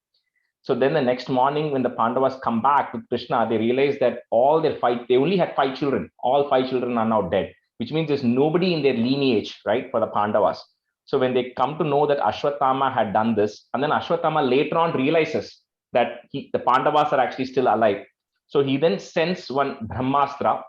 So then the next morning, when the Pandavas come back with Krishna, they realize that all their they only had 5 children. All 5 children are now dead, which means there's nobody in their lineage, right, for the Pandavas. So when they come to know that Ashwatthama had done this, and then Ashwatthama later on realizes that the Pandavas are actually still alive. So he then sends one Brahmastra,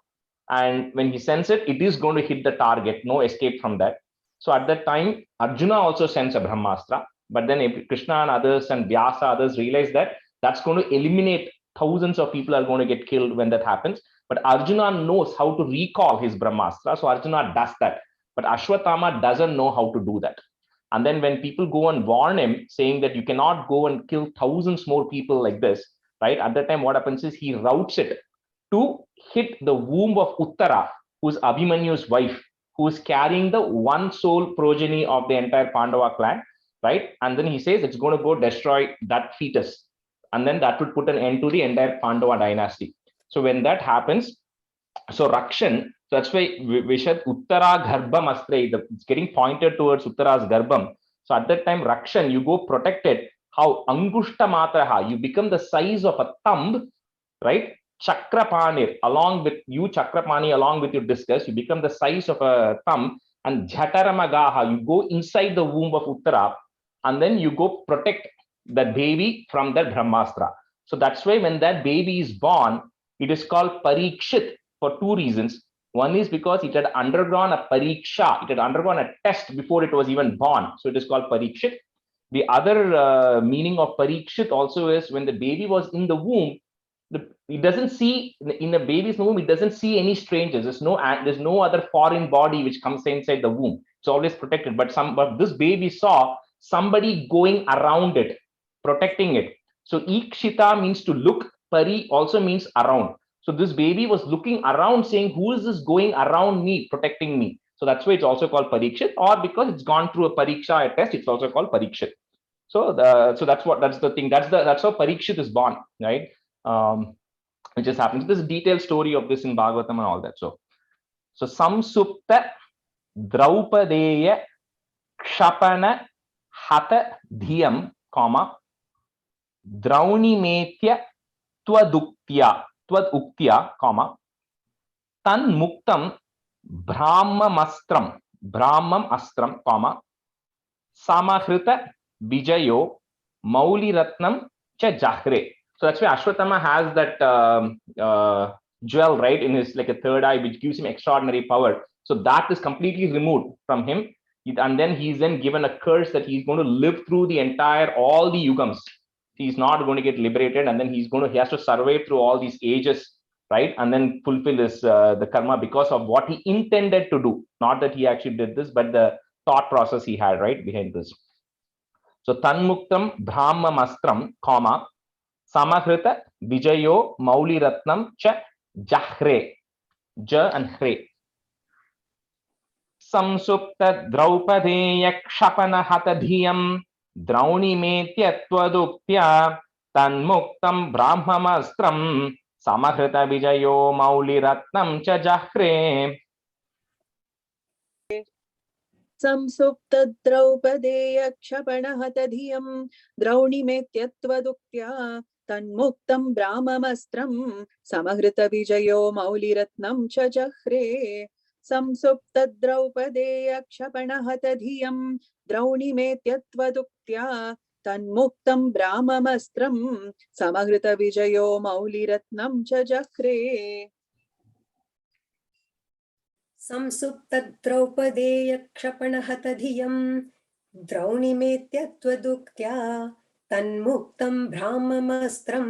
and when he sends it, it is going to hit the target, no escape from that. So at that time, Arjuna also sends a Brahmastra, but then Krishna and others and Vyasa others realize that that's going to eliminate thousands of people are going to get killed when that happens. But Arjuna knows how to recall his Brahmastra, so Arjuna does that. But Ashwatthama doesn't know how to do that. And then when people go and warn him, saying that you cannot go and kill thousands more people like this, right? At that time, what happens is he routes it to hit the womb of Uttara, who's Abhimanyu's wife, who is carrying the one sole progeny of the entire Pandava clan, right? And then he says it's going to go destroy that fetus. And then that would put an end to the entire Pandava dynasty. So when that happens, so Rakshan, so that's why Vishat Uttara Garbham Astre, it's getting pointed towards Uttara's Garbham. So at that time, Rakshan, you go protected. How Angushta Matraha, you become the size of a thumb, right? Chakrapanir, along with you, Chakrapani, along with your discus, you become the size of a thumb, and Jhataramagaha, you go inside the womb of Uttara, and then you go protect that baby from that Brahmastra. So that's why when that baby is born, it is called Parikshit for 2 reasons. One is because it had undergone a Pariksha, it had undergone a test before it was even born. So it is called Parikshit. The other meaning of Parikshit also is when the baby was in the womb, it doesn't see, in a baby's womb, it doesn't see any strangers. There's no other foreign body which comes inside the womb. It's always protected. But this baby saw somebody going around it, protecting it. So Ikshita means to look, Pari also means around. So this baby was looking around, saying, who is this going around me, protecting me? So that's why it's also called Parikshit, or because it's gone through a Pariksha, a test, it's also called Parikshit. So that's the thing. That's how Parikshit is born, right? Which just happens. There's a detailed story of this in Bhagavatam and all that. So Samsupta Draupadeya Kshapana Hata Dhyam, Draunimetya Twaduktya, Tan Muktam Brahmamastram, Samahrita Vijayo Mauliratnam Cha Jahre. So that's why Ashwatthama has that jewel, right, in his like a third eye, which gives him extraordinary power. So that is completely removed from him. And then he's then given a curse that he's going to live through all the yugams. He's not going to get liberated, and then he has to survive through all these ages, right? And then fulfill his the karma because of what he intended to do. Not that he actually did this, but the thought process he had, right, behind this. So Tanmuktam Brahmamastram, Samahrita Vijayo Mauliratnam Cha Jahre. Ja and Hre. Samsupta Draupadeya Kshapana Hata Dhyam Draunimetya Twaduktya Tanmuktam Brahmamastram Samahrita Vijayo Mauliratnam Cha Jahre. Samsupta Draupadeya Kshapana Hata Dhyam Draunimetya Twaduktya Tanmuktam Brahmamastram Samahrita Vijayo Mauliratnam Cha Jahre. Samsupta Draupadeya Kshapana Hata Dhyam Draunimetya Twaduktya Tanmuktam Brahmamastram Samahrita Vijayo Mauliratnam Cha Jahre. संसुप्तद्रौपदेयक्षपणहत धियं द्रौणिमेत्यत्वदुक्त्या तन्मुक्तं भ्राममस्त्रं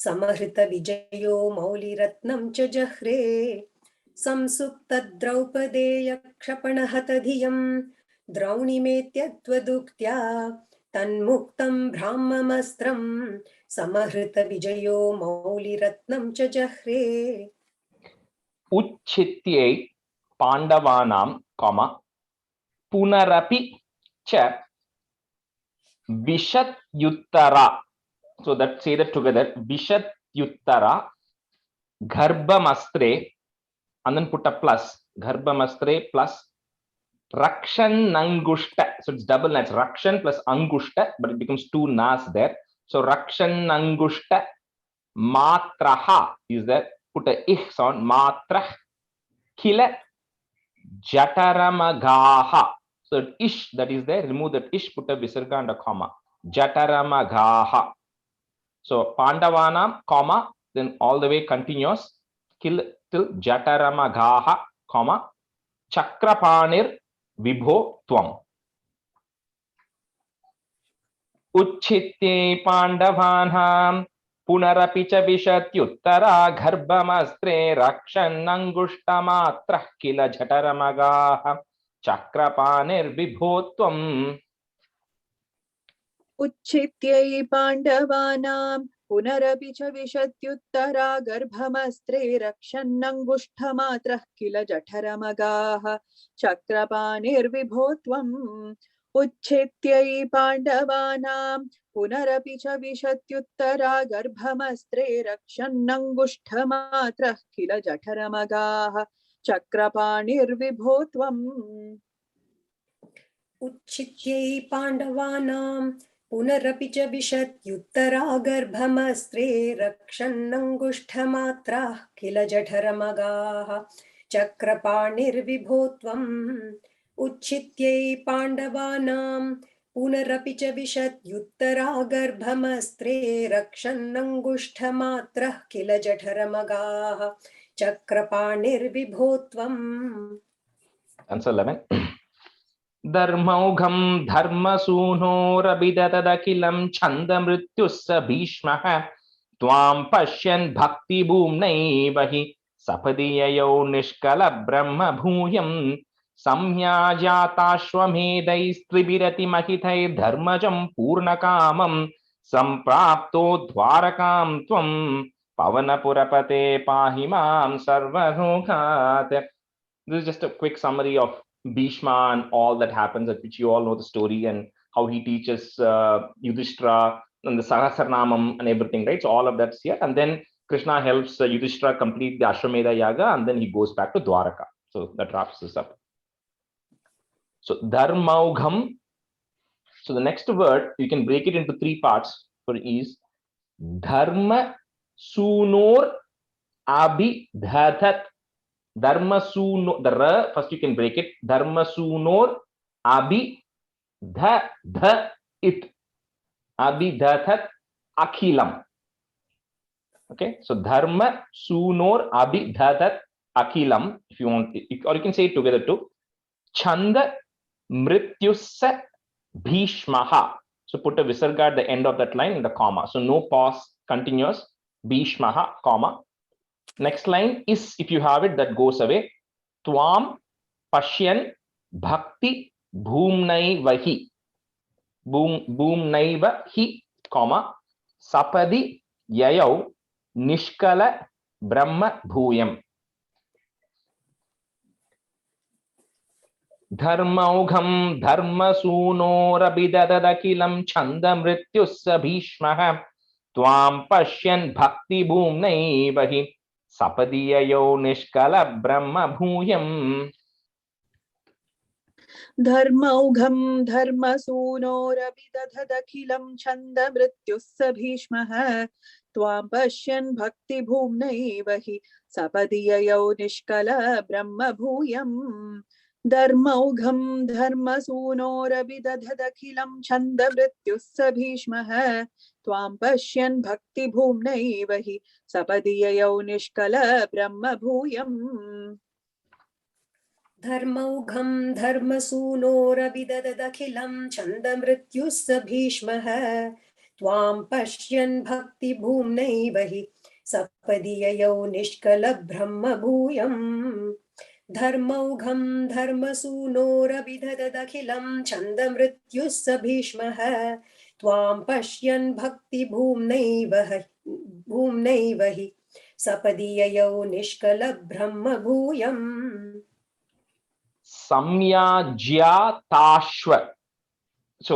समहृतविजयो मौलिरत्नं च जह्रे संसुप्तद्रौपदेयक्षपणहत धियं द्रौणिमेत्यत्वदुक्त्या तन्मुक्तं भ्राममस्त्रं समहृतविजयो मौलिरत्नं च जह्रे उच्छित्यै पांडवानां comma पुनरपि च विशत्युत्तरा. So that say that together, विशत्युत्तरा गर्भमस्त्रे, and then put a plus, गर्भमस्त्रे plus Rakshanangushta. So it's double, that's Rakshan plus Angushta, but it becomes two nas there. So Rakshanangushta matraha is there. Put a ich sound, matrah kila jataramagaha. So ish that is there, remove that ish, put a visarga and a comma. Jataramagaha. So Pandavanam, comma, then all the way continuous, kill till Jataramagaha, comma, Chakrapanir Vibho Tvam. Uchchitye Pandavanam Punarapi cha vishatyuttara garbhamastre rakshanangushtamatra kila jataramagaha chakrapanir vibhotvam. उच्छित्यै पाण्डवानां पुनरपि च विशत्युत्तरा गर्भमस्त्रे रक्षन्नङ्गुष्ठमात्रः किल जठरमगाः चक्रपाणिर्विभो त्वम् उच्छित्यै पाण्डवानां पुनरपि च विशत्युत्तरा गर्भमस्त्रे रक्षन्नङ्गुष्ठमात्रः किल जठरमगाः चक्रपाणिर्विभो त्वम् उच्छित्यै पाण्डवानां पुनरपि च विशत्युत्तरा गर्भमस्त्रे रक्षन्नङ्गुष्ठमात्राः किल जठरमगाः चक्रपाणिर्विभो त्वम् उच्छित्यै पाण्डवानां पुनरपि च विशत्युत्तरा गर्भमस्त्रे रक्षन्नङ्गुष्ठमात्रः किल जठरमगाः चक्रपाणिर्विभो त्वम्. Answer 11. धर्मौघं धर्मसूनोरभिदतदखिलं छन्दमृत्युस्स भीष्मः त्वां पश्यन् भक्तिभूम्नैव हि सपदि ययौ निष्कलब्रह्मभूयं संज्ञाजाताश्वमेधैस्त्रिभिरतिमहितैर्धर्मजं पूर्णकामं सम्प्राप्तो द्वारकां त्वं पवनपुरपते पाहि मां सर्वरोगात्. This is just a quick summary of Bhishma and all that happens, at which you all know the story and how he teaches Yudhishthira and the Sahasranamam and everything, right? So all of that's here. And then Krishna helps Yudhishthira complete the Ashwamedha Yaga, and then he goes back to Dwaraka. So that wraps this up. So Dharmaugham. So the next word, you can break it into three parts for ease. Dharma Sunor Abhidhatat. Dharma Suno, the ra, first you can break it. Dharma Sunor Abhidha it. Abhidhathat Akhilam. Okay, so Dharma Sunor Abhidhathat Akhilam, if you want, or you can say it together too. Chanda Mrityussa Bhishmaha. So put a visarga at the end of that line in the comma. So no pause, continuous. Bhishmaha, comma. Next line is, if you have it, that goes away. Tvam Pashyan Bhakti Bhumnaivahi. Bhumnaivahi, comma. Sapadi Yayau Nishkala Brahma Bhuyam. Dharmaugham Dharma Sunorabhidadakilam Chanda Mrityussa Bhishmaha Tvam Pashyan Bhakti Bhumnaivahi Sapadiyayo Nishkala Brahma Bhuyam. धर्मौघं धर्मसूनोरभिदधदखिलं छन्दमृत्युस्स भीष्मः त्वां पश्यन् भक्तिभूम्नैव हि सपदि ययौ निष्कल ब्रह्मभूयम् धर्मौघं धर्मसूनोरभिदधदखिलं छन्दमृत्युस्स भीष्मः त्वां पश्यन् भक्तिभूम्नैव हि सपदि ययौ निष्कल ब्रह्मभूयम्. धर्मौघं धर्मसूनोरविददखिलं छन्दमृत्युः स भीष्मः त्वां पश्यन् भक्तिभूम्नैव हि सपदि ययौ निष्कलब्रह्मभूयम् धर्मौघं धर्मसूनोरविददखिलं छन्दमृत्युः स भीष्मः त्वां पश्यन् भूम्नैव हि सपदि ययौ निष्कलब्रह्मभूयम् Samyajyatashva. So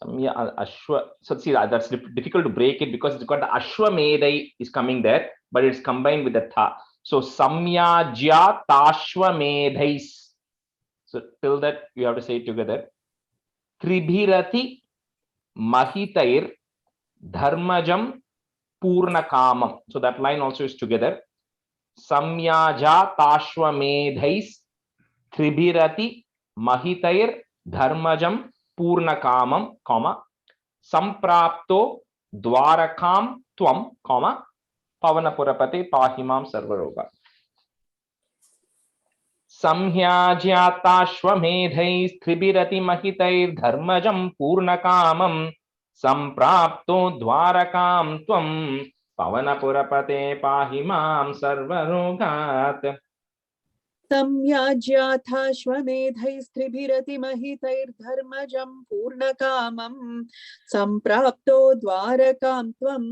Ashwa. So see that's difficult to break it because it's got the Ashwamedhai is coming there, but it's combined with the Tha. So Samyajyatashvamedhais. So till that you have to say it together. Tribhirati mahitair dharmajam purnakamam. So that line also is together. Samyajyatashvamedhais Tribhirati mahitair dharmajam purnakamam, comma, samprapto dwarakam tvam, comma, pavanapurapate pahimam sarvaroga. Samhyajyatashvamedhais Tribhirati mahitair dharmajam purnakamam, samprapto dwarakam tvam, pavanapurapate pahimam sarvarogat. सम्याज्याथाश्वमेधैस्त्रिभिरतिमहितैर्धर्मजं पूर्णकामं सम्प्राप्तो द्वारकां त्वं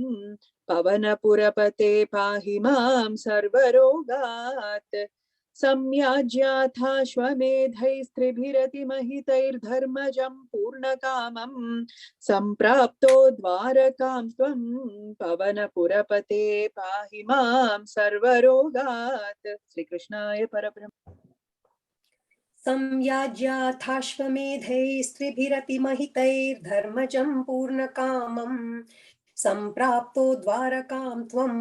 पवनपुरपते पाहि मां सर्वरोगात् सम्याज्याथाश्वमेधैस्त्रिभिरतिमहितैर्धर्मजं पूर्णकामं सम्प्राप्तो द्वारकां त्वं पवनपुरपते पाहि मां सर्वरोगात् श्रीकृष्णाय परब्रह्म संयाज्याथाश्वमेधैस्त्रिभिरतिमहितैर्धर्मजं पूर्णकामं सम्प्राप्तो द्वारकां त्वं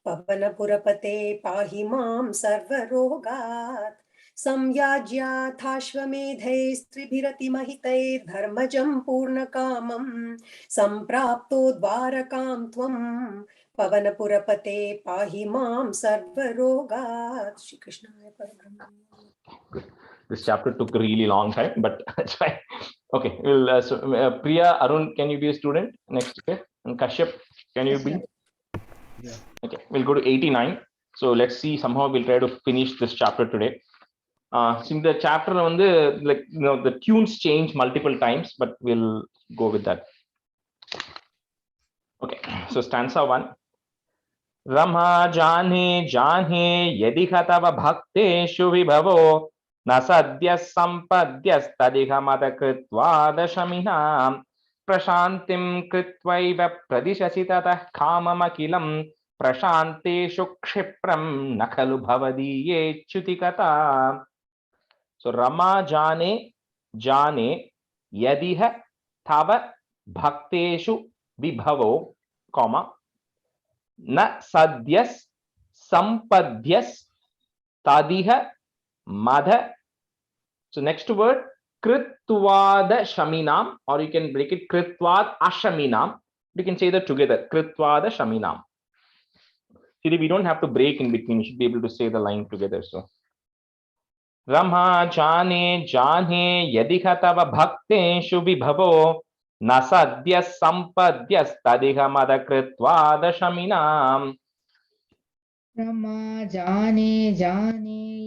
पवनपुरपते पाहि मां सर्वरोगात् संयाज्याथाश्वमेधैस्त्रिभिरतिमहितैर्धर्मजं पूर्णकामं सम्प्राप्तो द्वारकां त्वं पवनपुरपते पाहि मां सर्वरोगात् श्रीकृष्णाय परब्रह्म This chapter took a really long time, but that's fine. Okay, we'll Priya, Arun, can you be a student next year? And Kashyap, can you be? Yeah. Okay, we'll go to 89. So let's see, somehow we'll try to finish this chapter today. So the chapter on the, like, you know, the tunes change multiple times, but we'll go with that. Okay, so stanza 1. Rama jane yadikha tava bhakteshu vibhavo na sadhyas sampadyas tadiha madakritva dashaminam prashantim kritvaiva pradishasi tatah kamamakilam prashanteshu kshipram nakhalu bhavadiye chutikata. So Rama jane yadiha tava bhakteshu vibhavo, comma, na sadyas sampadyas tadiha madha. So next word kritvada shaminam, or you can break it kritvad ashaminam. You can say that together, kritvada shaminam. See, we don't have to break in between, we should be able to say the line together. So Rama jane yadikha tava bhakteshu vibhavo na sadyas sampadyas tadiha madha kritva dashaminam. Rama jane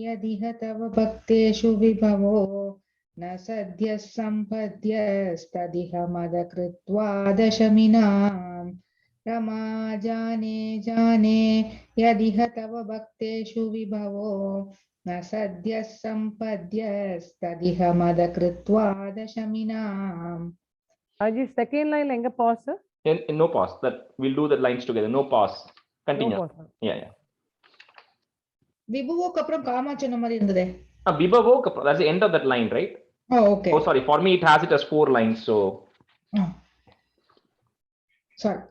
yadiha tava bhakteshu vibhavo na sadyas sampadyas tadiha madha kritva dashaminam. Rama jane yadiha tava bhakteshu vibhavo na sadyas sampadyas tadiha madha kritva dashaminam. This second line enga pause sir? In no pause. That we'll do the lines together. No pause. Continue. No pause. Yeah. Vibhavo kapram kama chonna mari irundhude. Vibhavo kapram, that's the end of that line, right? Oh, okay. Oh, sorry. For me, it has it as 4 lines. So. Oh. Sorry.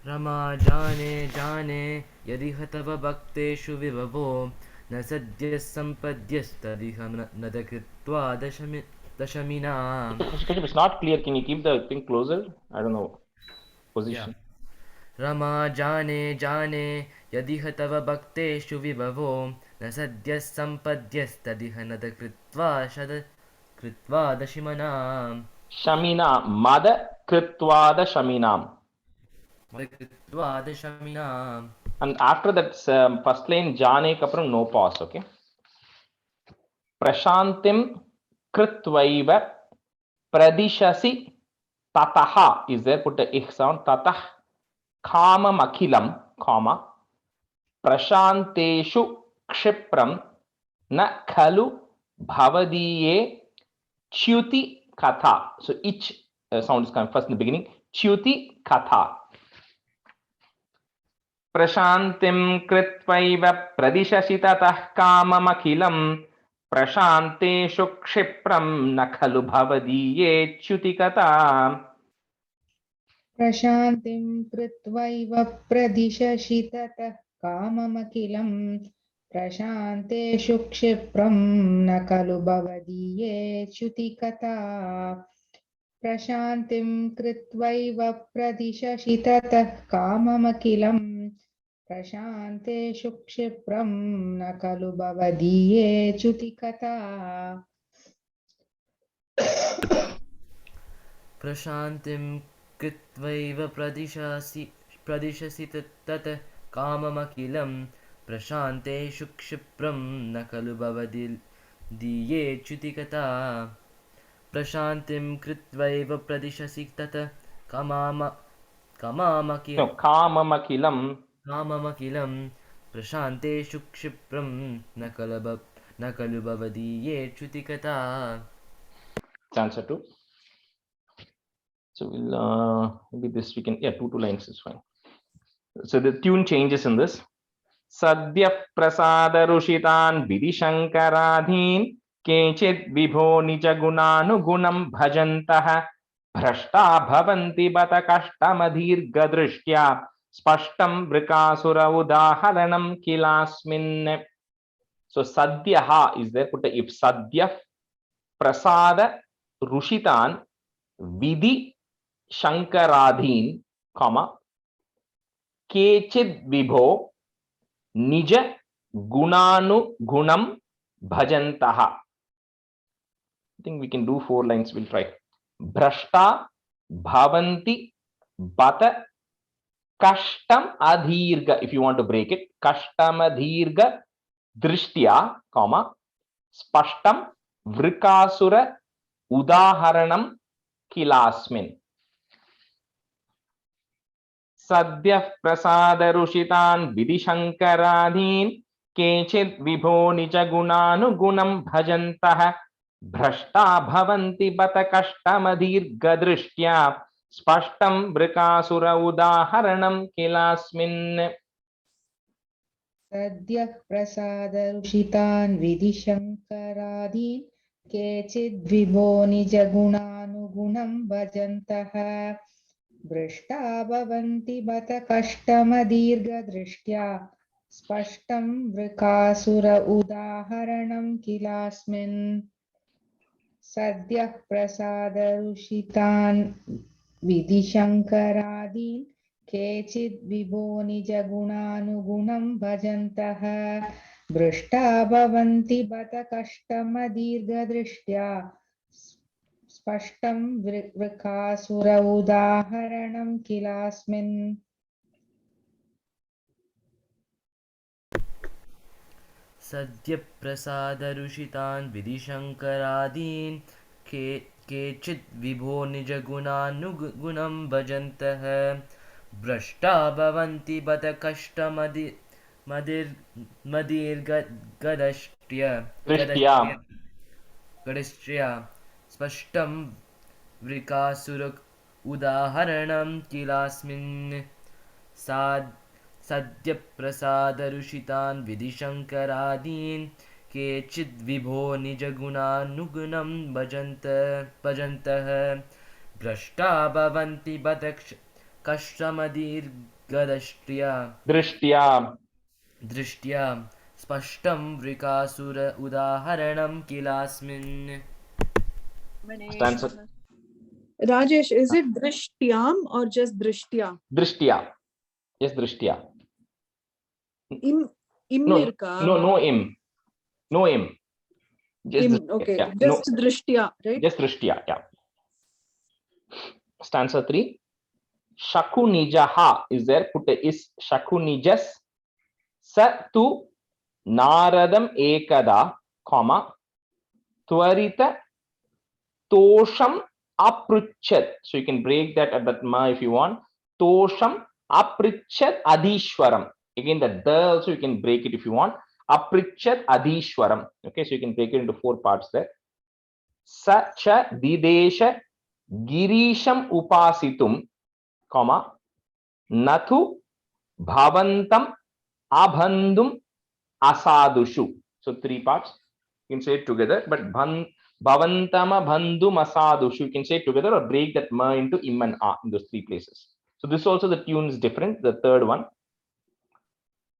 Rama jane yadiha tava bhakteshu vibhavo na sadyas sampadyas tadiha nadakritva dashamina. It's not clear. Can you keep the thing closer? I don't know. Position. Rama जाने जाने यदिह तव भक्तेषु विभवो न सद्यः सम्पद्यस्तदिह नद कृत्वा दशिमनाम् Shamina, mad kritvada shaminam. कृत्वा दशमिनाम्. And after that first line jane kapram no pause, okay? Prashantim kritvaiva pradishasi tataha is there, put the ich sound, tatah kama makilam, comma prashanteshu kshipram na khalu bhavadiye Chuti katha. So each sound is coming first in the beginning. Chuti katha. Prashantim kritvaiva pradishasi tatah kamamakilam prashanteshu kshipram na khalu bhavadiye chuti katha. प्रशान्तिं कृत्वैव प्रदिशसि ततः काममखिलं प्रशान्तेषु क्षिप्रं न खलु भवदीये च्युतिकथा प्रशान्तिं कृत्वैव प्रदिशसि ततः काममखिलं प्रशान्तेषु क्षिप्रं न खलु भवदीये च्युतिकथा प्रशान्तिं कृत्वैव प्रदिशसि ततः काममखिलं प्रशान्तेषु क्षिप्रं न खलु भवदीये च्युतिकथा प्रशान्तिं कृत्वैव प्रदिशसि ततः काममखिलं प्रशान्तेषु क्षिप्रं न खलु भवदीये च्युतिकथा. Answer two. So we'll maybe this we can, yeah, two lines is fine. So the tune changes in this. Sadhya prasada rushitan vidishankaradhin kechit vibho nija gunanugunam bhajantah bhrashta bhavanti bata kashtamadhirga drishtya spashtam vrikasura udaharanam kilasmin. So sadhyaha is there, put a if. Sadhya prasada rushitan vidhi Shankaradhin, comma, Kechid Vibho, Nija Gunanu Gunam Bhajantaha. I think we can do 4 lines, we'll try. Bhrashta Bhavanti Bata Kashtam Adhirga, if you want to break it, Kashtam Adhirga Drishtya, comma, Spashtam Vrikasura Udaharanam Kilasmin. Sadhyah prasada rushitan vidishankaradhin kechid vibho nija gunanugunam bhajantah bhrashta bhavanti bata kashtamadhirga drishtya spashtam vrikasura udaharanam kilasmin. सद्यः प्रसादरुषितान् विधिशङ्करादीन् केचिद्विभो निजगुणानुगुणं भजन्तः भ्रष्टा भवन्ति बत कष्टमदीर्घदृष्ट्या स्पष्टं वृकासुर उदाहरणं किलास्मिन् सद्यः प्रसादरुषितान् विधिशङ्करादीन् केचिद्विभो निजगुणानुगुणं भजन्तः भ्रष्टा भवन्ति बत कष्टमदीर्घदृष्ट्या स्पष्टं वृकासुर उदाहरणं किलास्मिन्. सद्यप्रसादरुषितान् विधिशङ्करादीन् केचित् विभो निजगुणानुगुणं भजन्तः भ्रष्टा भवन्ति बत कष्टमदीर्घदृष्ट्या स्पष्टं वृकासुर उदाहरणं किलास्मिन् सद्यप्रसादरुषितान् विधिशङ्करादीन् केचिद्विभो निजगुणानुगुणं भजन्तः भ्रष्टा भवन्ति बत दृष्ट्या स्पष्टं वृकासुर उदाहरणं किलास्मिन्. Rajesh, is it drishtyam or just drishtya? Drishtya. Just drishtya. Im No, irka. no im. No im. Just Im, drishtya, okay. yeah. Just No, drishtya, right? just drishtya, yeah. Stanza 3. Shakunijaha is there. Put a is Shakunijas. Sa tu Naradam ekada, comma, Tvarita Tosham Apruchat. So you can break that at that ma if you want. Tosham Apruchat Adishwaram. Again, that the also you can break it if you want. Apruchat Adishwaram. Okay, so you can break it into 4 parts there. Sacha Didesha Girisham Upasitum, comma, Nathu Bhavantam Abhandum Asadushu. So 3 parts. You can say it together, but Bhavantama Bandhum Asadushu, you can say it together or break that ma into im and a in those 3 places. So this also the tune is different. The third one.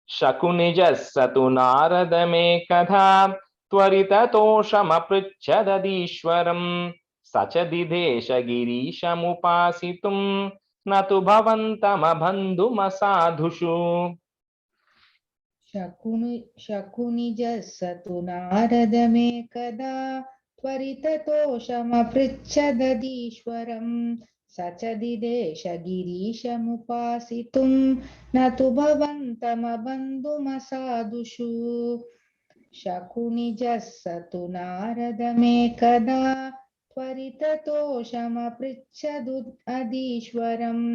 Shakunijas Satunaradame Kadha Tvarita Tosham Apruchadadishwaram Sachadidesha Girisham Upasitum Natu Bhavantama Bandhum Asadushu. शकुनिजस्सतु नारदमेकदा त्वरिततोषमपृच्छदधीश्वरम् स च दिदेश गिरीशमुपासितुं न तु भवन्तमबन्धुमसाधुषु शकुनिजस्सतु नारदमेकदा त्वरिततोषमपृच्छदधीश्वरम्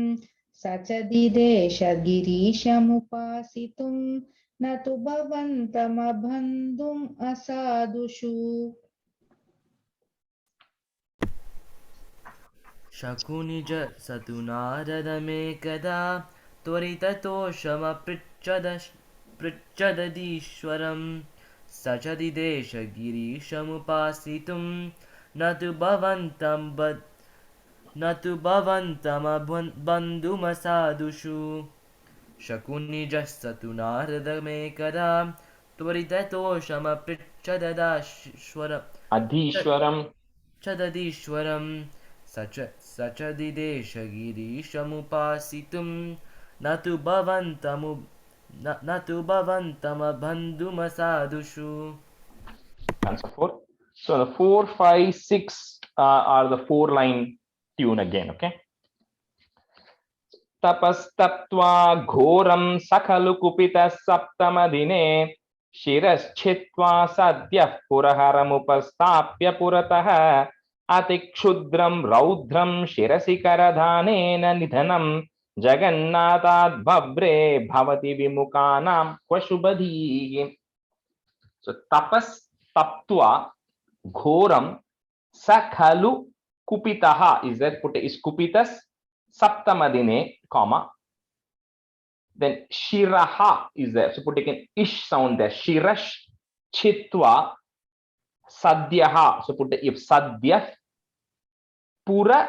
स च दिदेश गिरीशमुपासितुं न तु भवन्तमबन्धुम् असाधुषु. शकुनिज सतुनारदमेकदा त्वरिततोषमपृच्छदधीश्वरं स च दिदेश गिरीशमुपासितुं न तु भवन्तमबन्धुमसाधुषु शकुनिजः सतुनारदमेकदा त्वरिततोषमपृच्छदधीश्वरं स च दिदेश गिरीशमुपासितुं न तु भवन्तमबन्धुमसाधुषु. Answer 4. So the 4, 5, 6 are the 4-line tune again. Okay. Tapastaptva ghoram sakhalu kupita saptama dine shiraschitva sadyah puraharam upastapya puratah atikshudram raudram shirasi karadhanena nidhanam jagannatad bhavre bhavati vimukanam kvashubadhi. So tapas taptva ghoram sakhalu kupitaha is there. Put is kupitas saptamadine, comma, then shiraha is there, so put an ish sound there. Shirash chitva sadhyaha, so put the if sadhyah pura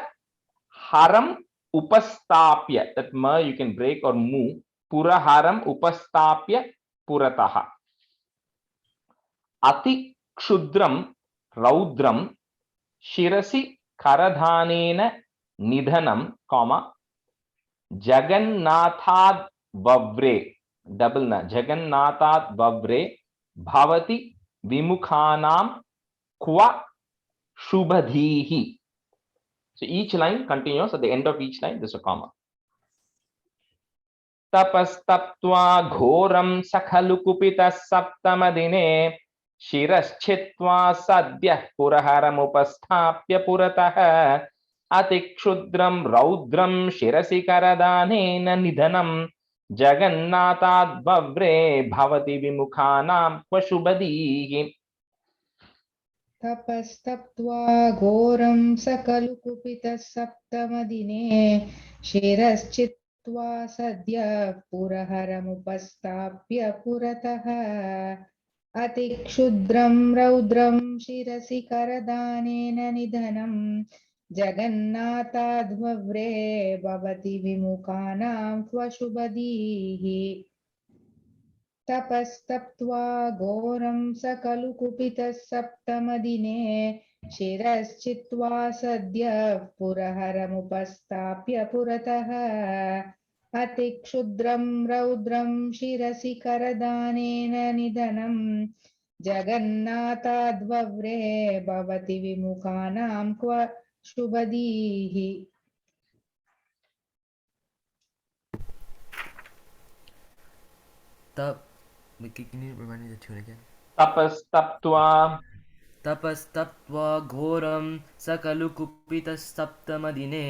haram upastapya, that ma you can break or move. Pura haram upastapya purataha. Ati kshudram raudram shirasi karadhanena nidhanam, comma, Jagannatad Vavre, double na, Jagannatad Vavre Bhavati Vimukhanam Kwa Shubhadhihi. So each line continues. At the end of each line, there's a comma. Tapastaptva ghoram sakhalu kupita saptamadine shiraschitva sadyah puraharam upasthapya puratah atikshudram raudram shirasi karadhanena nidhanam jagannatad bhavre bhavati vimukhanam kvashubhadhi. Tapastaptva ghoram sakalu kupita saptamadine shiraschitva sadhya puraharamupastapya puratah atikshudram raudram shirasi karadhanena nidhanam jagannatadvavre bhavati vimukhanam kvashubhadhihi. Tapastaptva ghoram sakalu kupita saptamadine shiraschitva sadhya puraharamupastapya puratah अतिक्षुद्रं रौद्रं शिरसि करदानेन निधनं जगन्नाथाद्वव्रे भवति विमुखानां क्व शुभदीः। Can you remind me the tune again? तपस्तप्त्वा घोरं सकलु कुपितसप्तमदिने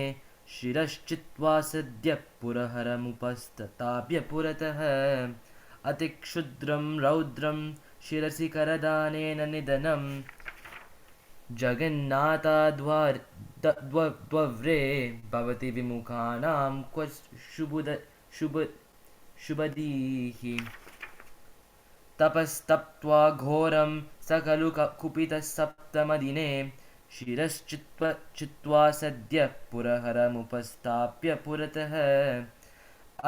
शिरश्चित्वा सद्यः पुरहरमुपस्तताप्य पुरतः अतिक्षुद्रं रौद्रं शिरसि करदानेन निधनं जगन्नाथाद्वव्रे भवति विमुखानां क्व शुभदीः। तपस्तप्त्वा घोरं सकलु कुपितसप्तमदिने शिरश्चित्वा सद्यः पुरहरमुपस्थाप्य पुरतः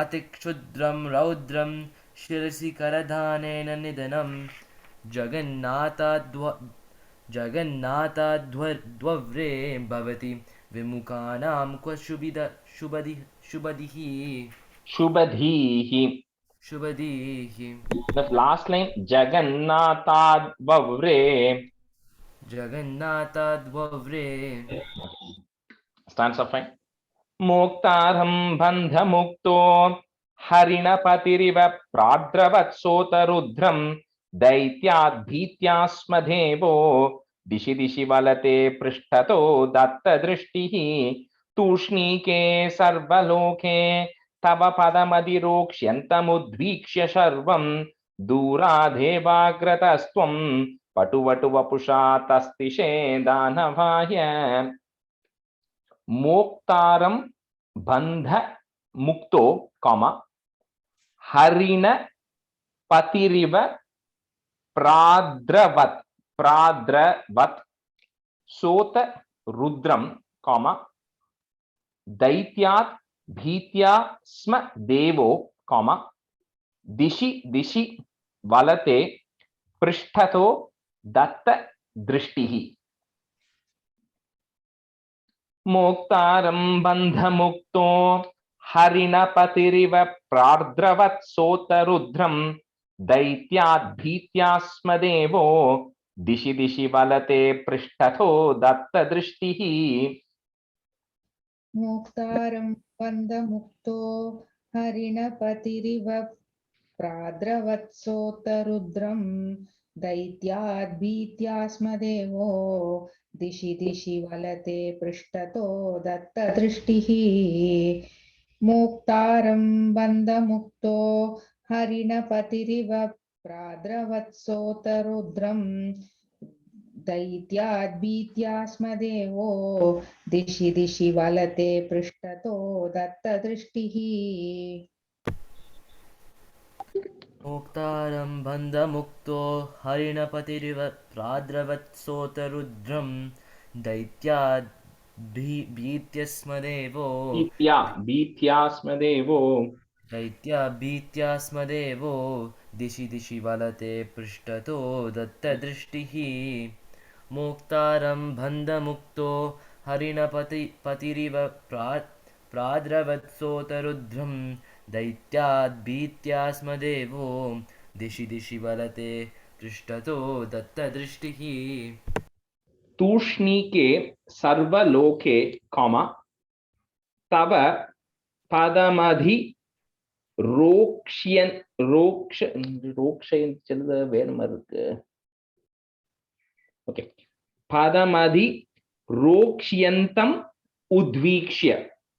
अतिक्षुद्रं रौद्रं शिरसि करधानेन निधनं जगन्नाथाद्वव्रे भवति विमुखानां क्व शुभदीः। शुभदीः। The last line, Jagannathaadvavre. जगन्नाथाद्वव्रे. Stands up fine. Muktaram bandha mukto harinapatiriva pradravats-sotarudram daityad bhityasmadevo dishi dishi valate prishtato datta drishtihi tushnike sarvaloke तव पदमधिरोक्ष्यन्तमुद्वीक्ष्य शर्वं दूराधेवाग्रतस्त्वं पटुवटु वपुषा तस्तिषे दानवाय। मोक्तारं बंध मुक्तो कॉमा हरिण पतिरिव प्राद्रवत् सोत रुद्रम कॉमा दैत्यात् भीत्या स्म देवो कॉमा दिशि दिशि वलते पृष्ठतो दत्त दृष्टिः। मोक्तारं बन्धमुक्तो हरिणपतिरिव प्रार्द्रवत्सोतरुद्रं दैत्याद् भीत्या स्म देवो दिशि दिशि वलते पृष्ठतो दत्त दृष्टिः। मोक्तारं बन्धमुक्तो हरिणपतिरिव प्राद्रवत्सोतरुद्रं दैत्याद् भीत्या स्म देवो दिशि दिशि वलते पृष्ठतो दत्तदृष्टिः। मोक्तारं बन्धमुक्तो हरिणपतिरिव प्राद्रवत्सोतरुद्रं दैत्याद् भीत्या स्म देवो दिशि दिशि वलते पृष्ठतो दत्तदृष्टिः। मोक्तारं बन्धमुक्तो हरिणपतिरिव प्राद्रवत्सोतरुद्रं दैत्याद् भीत्या स्म देवो दिशि दिशि वलते पृष्ठतो दत्तदृष्टिः। मोक्तारं बन्धमुक्तो हरिणपतिरिव प्राद्रवत्सोतरुद्रं दैत्याद् भीत्या स्म देवो दिशि दिशि वलते पृष्ठतो दत्तदृष्टिः। तूष्णीके सर्वलोके कॉमा तव पदमधि okay padamadi roksyantam udvikshya.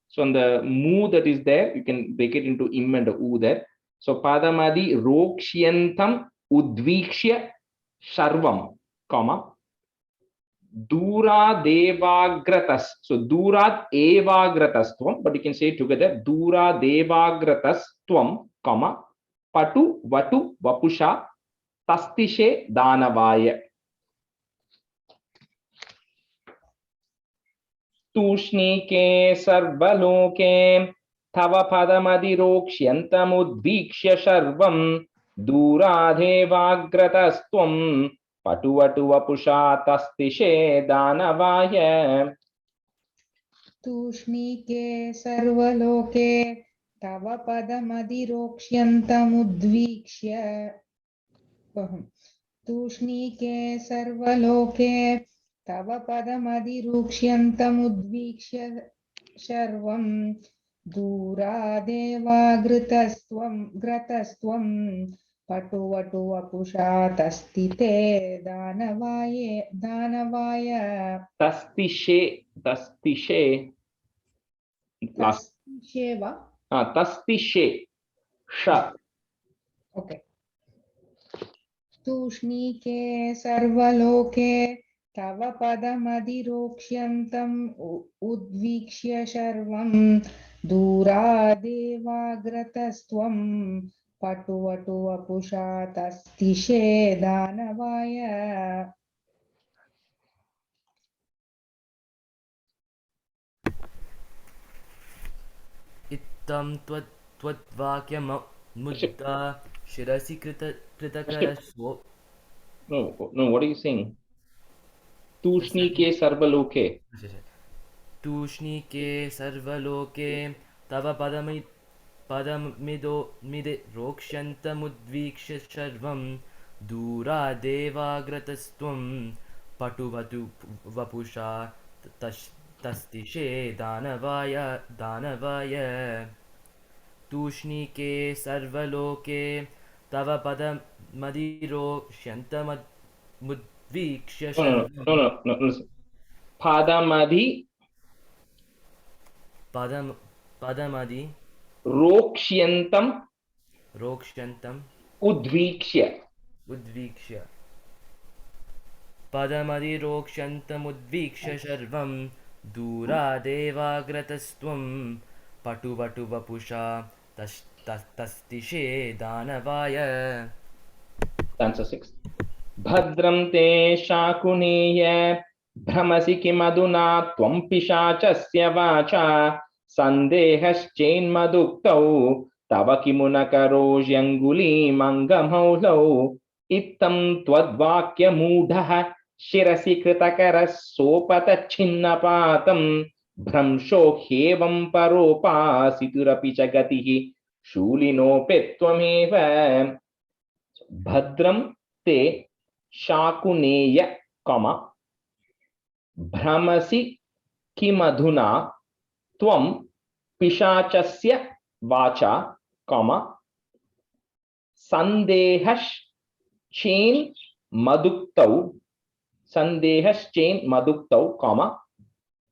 So on the mu that is there, you can break it into im and u there. So padamadi roksyantam udvikshya sharvam comma dura devagratas. So durat evagratasstvam, but you can say it together, dura devagratasstvam comma patu vatu vapusha tastishe danavaya. तूष्णीके सर्वलोके तव पदमधिरोक्ष्यन्तमुद्वीक्ष्य शर्वं दूराधेवाग्रतस्त्वं पटुवटु वपुषा तस्तिषे दानवाय। तूष्णीके सर्वलोके तव पदमधिरोक्ष्यन्तमुद्वीक्ष्य तूष्णीके सर्वलोके तव पदमधिरूक्ष्यन्तमुद्वीक्ष्य शर्वं दूरादेवाग्रतस्त्वं पटुवटु वपुषा तस्तिते दानवाय तस्तिषे last तस्तिषेव तस्तिषे श okay तूष्णीके सर्वलोके तव पदमधिरोक्ष्यन्तम् उद्वीक्ष्य शर्वं दूरादेवाग्रतस्त्वं पटुवटु वपुषा तस्तिषे दानवाय इत्थं त्वद्वाक्यमुद्दा शिरसि कृतकरस्वो. No, what are you saying? Tushnike sarvaloke. तूष्णीके सर्वलोके तव पदमिदे रोक्ष्यन्तमुद्वीक्ष्य शर्वं दूरादेवाग्रतस्त्वं पटुवटु वपुषा तस्तिषे दानवाय तूष्णीके सर्वलोके तव पदमधिरोक्ष्यन्तमुद्वीक्ष्य शर्वं No. Listen. Padamadhi पदमधि roksyantam रोक्ष्यन्तम् udvikshya. पदमधिरोक्ष्यन्तमुद्वीक्ष्य शर्वं दूरादेवाग्रतस्त्वं पटुवटु वपुषा तस्तिषे दानवाय. Stanza 6. Bhadram te shakuneya भ्रमसि किमधुना त्वं पिशाचस्य वाचा सन्देहश्चेन्मदुक्तौ तव किमुनकरोष्यङ्गुलीमङ्गमौलौ इत्थं त्वद्वाक्यमूढः शिरसि कृतकरः सोपतच्छिन्नपातं भ्रंशो ह्येवं परोपासितुरपि च गतिः शूलिनोऽपि त्वमेव. भद्रं ते शाकुनेय भ्रमसि किमधुना त्वं पिशाचस्य वाचा सन्देहश्चेन्मदुक्तौ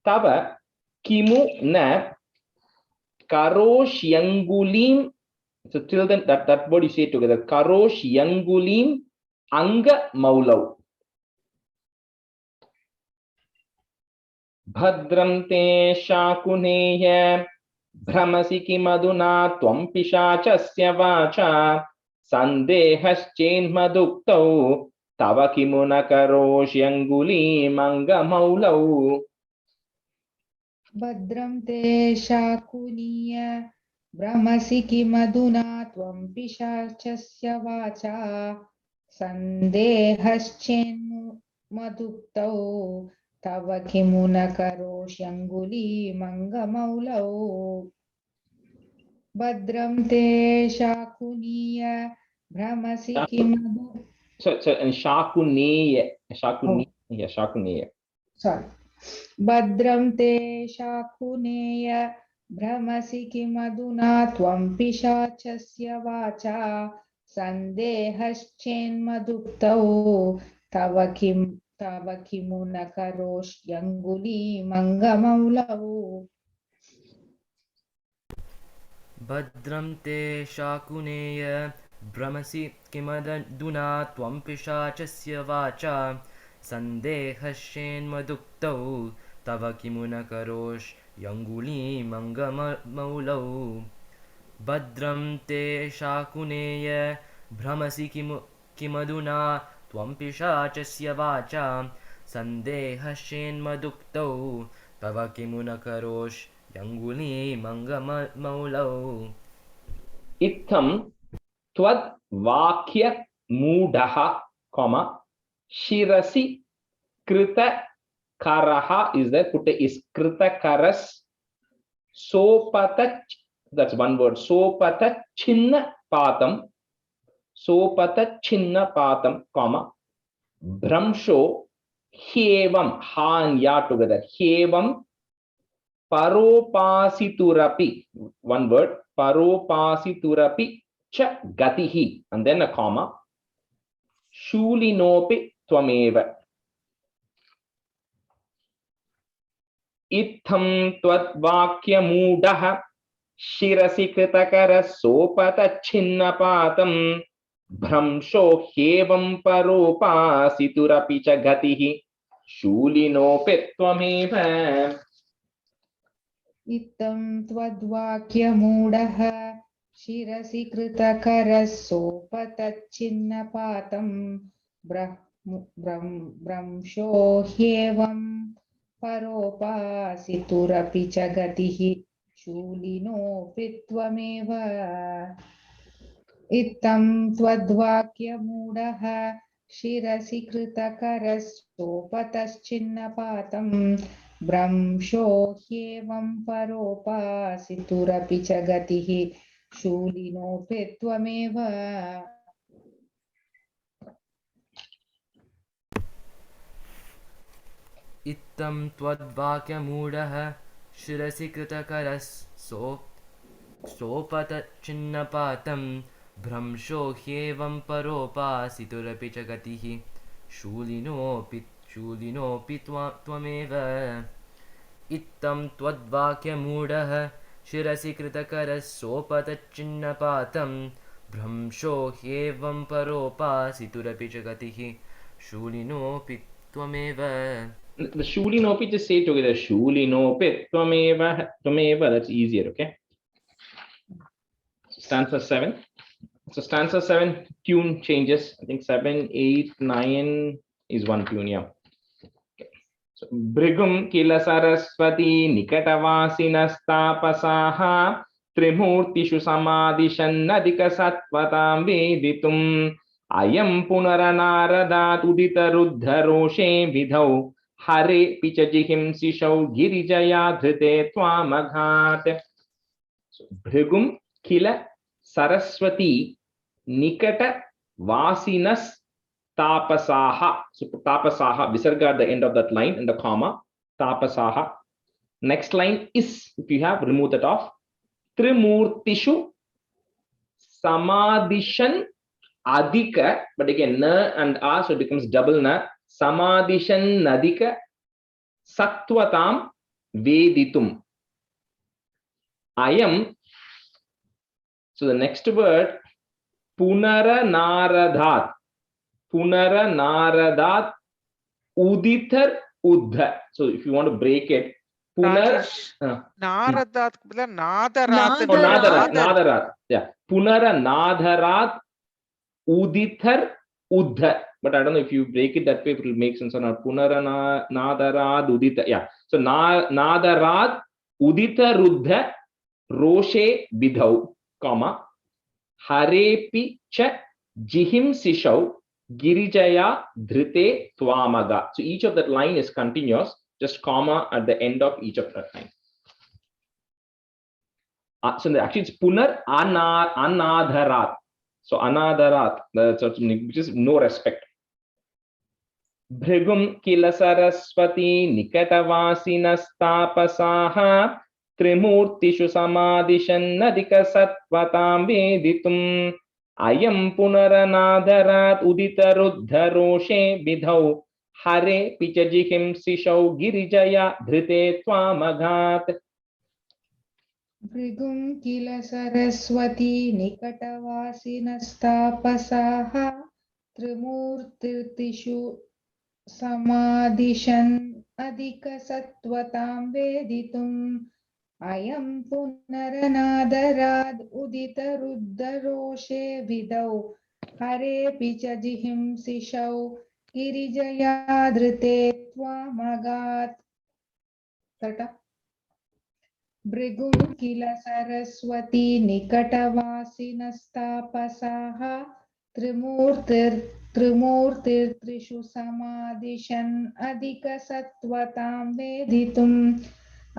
तव किमु न करोष्यङ्गुलीं. So till then that word you say together, करोष्यङ्गुलीं अङ्गमौलौ. भद्रं ते शाकुनेय भ्रमसि किमधुना त्वं पिशाचस्य वाचा सन्देहश्चेन्मदुक्तौ तव किमु न करोष्यङ्गुलीमङ्गमौलौ. भद्रं ते शाकुनीय भ्रमसि किमधुना त्वं पिशाचस्य वाचा सन्देहश्चेन्मदुक्तौ तव किमु न करोष्यङ्गुलीमङ्गमौलौ. भद्रं ते शाकुनीय भ्रमसि किमधुना and shakuneya. Sorry. भद्रं ते शाकुनेय भ्रमसि किमधुना त्वं पिशाचस्य वाचा सन्देहश्चेन्मदुक्तौ तव किमु न करोष्यङ्गुलीमङ्गमौलौ. भद्रं ते शाकुनेय भ्रमसि किमधुना त्वं पिशाचस्य वाचा सन्देहश्चेन्मदुक्तौ तव किमु न करोष्यङ्गुलीमङ्गमौलौ. भद्रं ते शाकुनेय भ्रमसि किमधुना त्वं पिशाचस्य वाचा सन्देहश्चेन्मदुक्तौ तव किमु न करोष्यङ्गुलीमङ्गमौलौ. इत्थं त्वद्वाक्यमूढः शिरसि कृतकरः is there, put is कृतकरस् सोपतच् That's one word. Sopata chinna patam. Sopata chinna patam, comma. Bhramsho hevam, ha and ya together. Hevam paropasiturapi. One word. Paropasiturapi cha gatihi. And then a comma. Shulinopi tvameva. Itham tvad mudaha shirasi kritakara sopata chinnapatam bhramsho hevam paropasiturapi cha gatihi shulinopi tvameva. इत्थं त्वद्वाक्यमूढः शिरसि कृतकरः सोपतच्छिन्नपातं भ्रंशो ह्येवं परोपासितुरपि च गतिः शूलिनोऽपि त्वमेव. इत्थं त्वद्वाक्यमूढः शिरसि कृतकरः सोपतश्चिन्नपातं भ्रंशो ह्येवं परोपासितुरपि च गतिः शूलिनोऽपि त्वमेव. इत्थं त्वद्वाक्यमूढः शिरसि कृतकरः सोपतच्छिन्नपातं भ्रंशो ह्येवं परोपासितुरपि च गतिः शूलिनोऽपि त्वमेव. इत्थं त्वद्वाक्यमूढः शिरसि कृतकरः सोपतच्छिन्नपातं भ्रंशो ह्येवं परोपासितुरपि च गतिः शूलिनोऽपि त्वमेव. The shulinopi, just say together. Shulinopi tvameva, tvameva. That's easier, okay? Stanza 7. So stanza 7 tune changes. I think 7, 8, 9 is one tune, yeah. So, Brigum kila saraswati nikatavasinastapasaha trimurtishu samadishannadika satvatam veditum ayam punaranaradat udita ruddharoshe vidhau hare pichajihim sishau girijaya dhrite tvamaghat. So, Brigum kila saraswati nikata vasinas tapasaha. So tapasaha, visarga at the end of that line and the comma. Tapasaha. Next line is, if you have, remove that off. Trimurtishu samadishan adika, but again na and a, so it becomes double na. Samadishan nadika sattvatam veditum. Ayam. So the next word, punara naradhat. Punara naradat uditar uddha. So if you want to break it, punar Naradat nadarat. Oh, nadarat. Yeah. Punara nadarat uditar uddha. But I don't know if you break it that way, it will make sense or not. Punara nadarad udita. Yeah. So nadarad udita ruddha roshe bidhau, comma, harepi cha jihim sishau girijaya dhrite tvamaga. So each of that line is continuous, just comma at the end of each of that line. So actually it's punar anadharat. So anadharat, which is no respect. Bhrigum kila saraswati nikatavasinastapasaha trimurtishu samadishannadika satvatam veditum ayam punaranadarat udita ruddharoshe vidhau hare pichajihim sishau girijaya dhrite tvamaghat. भृगुं किल सरस्वती निकटवासिनस्तापसाः त्रिमूर्तिर्तिषु समादिशन् अधिकसत्त्वतां वेदितुम् अयं पुनरनादराद् उदितरुद्धरोषे विदौ हरेऽपि च जिहिंसिषौ गिरिजया धृते त्वामगात्. भृगुं किल सरस्वती निकटवासिनस्तापसाः त्रिमूर्तिर्त्रिषु समादिशन् अधिकसत्त्वतां वेदितुम्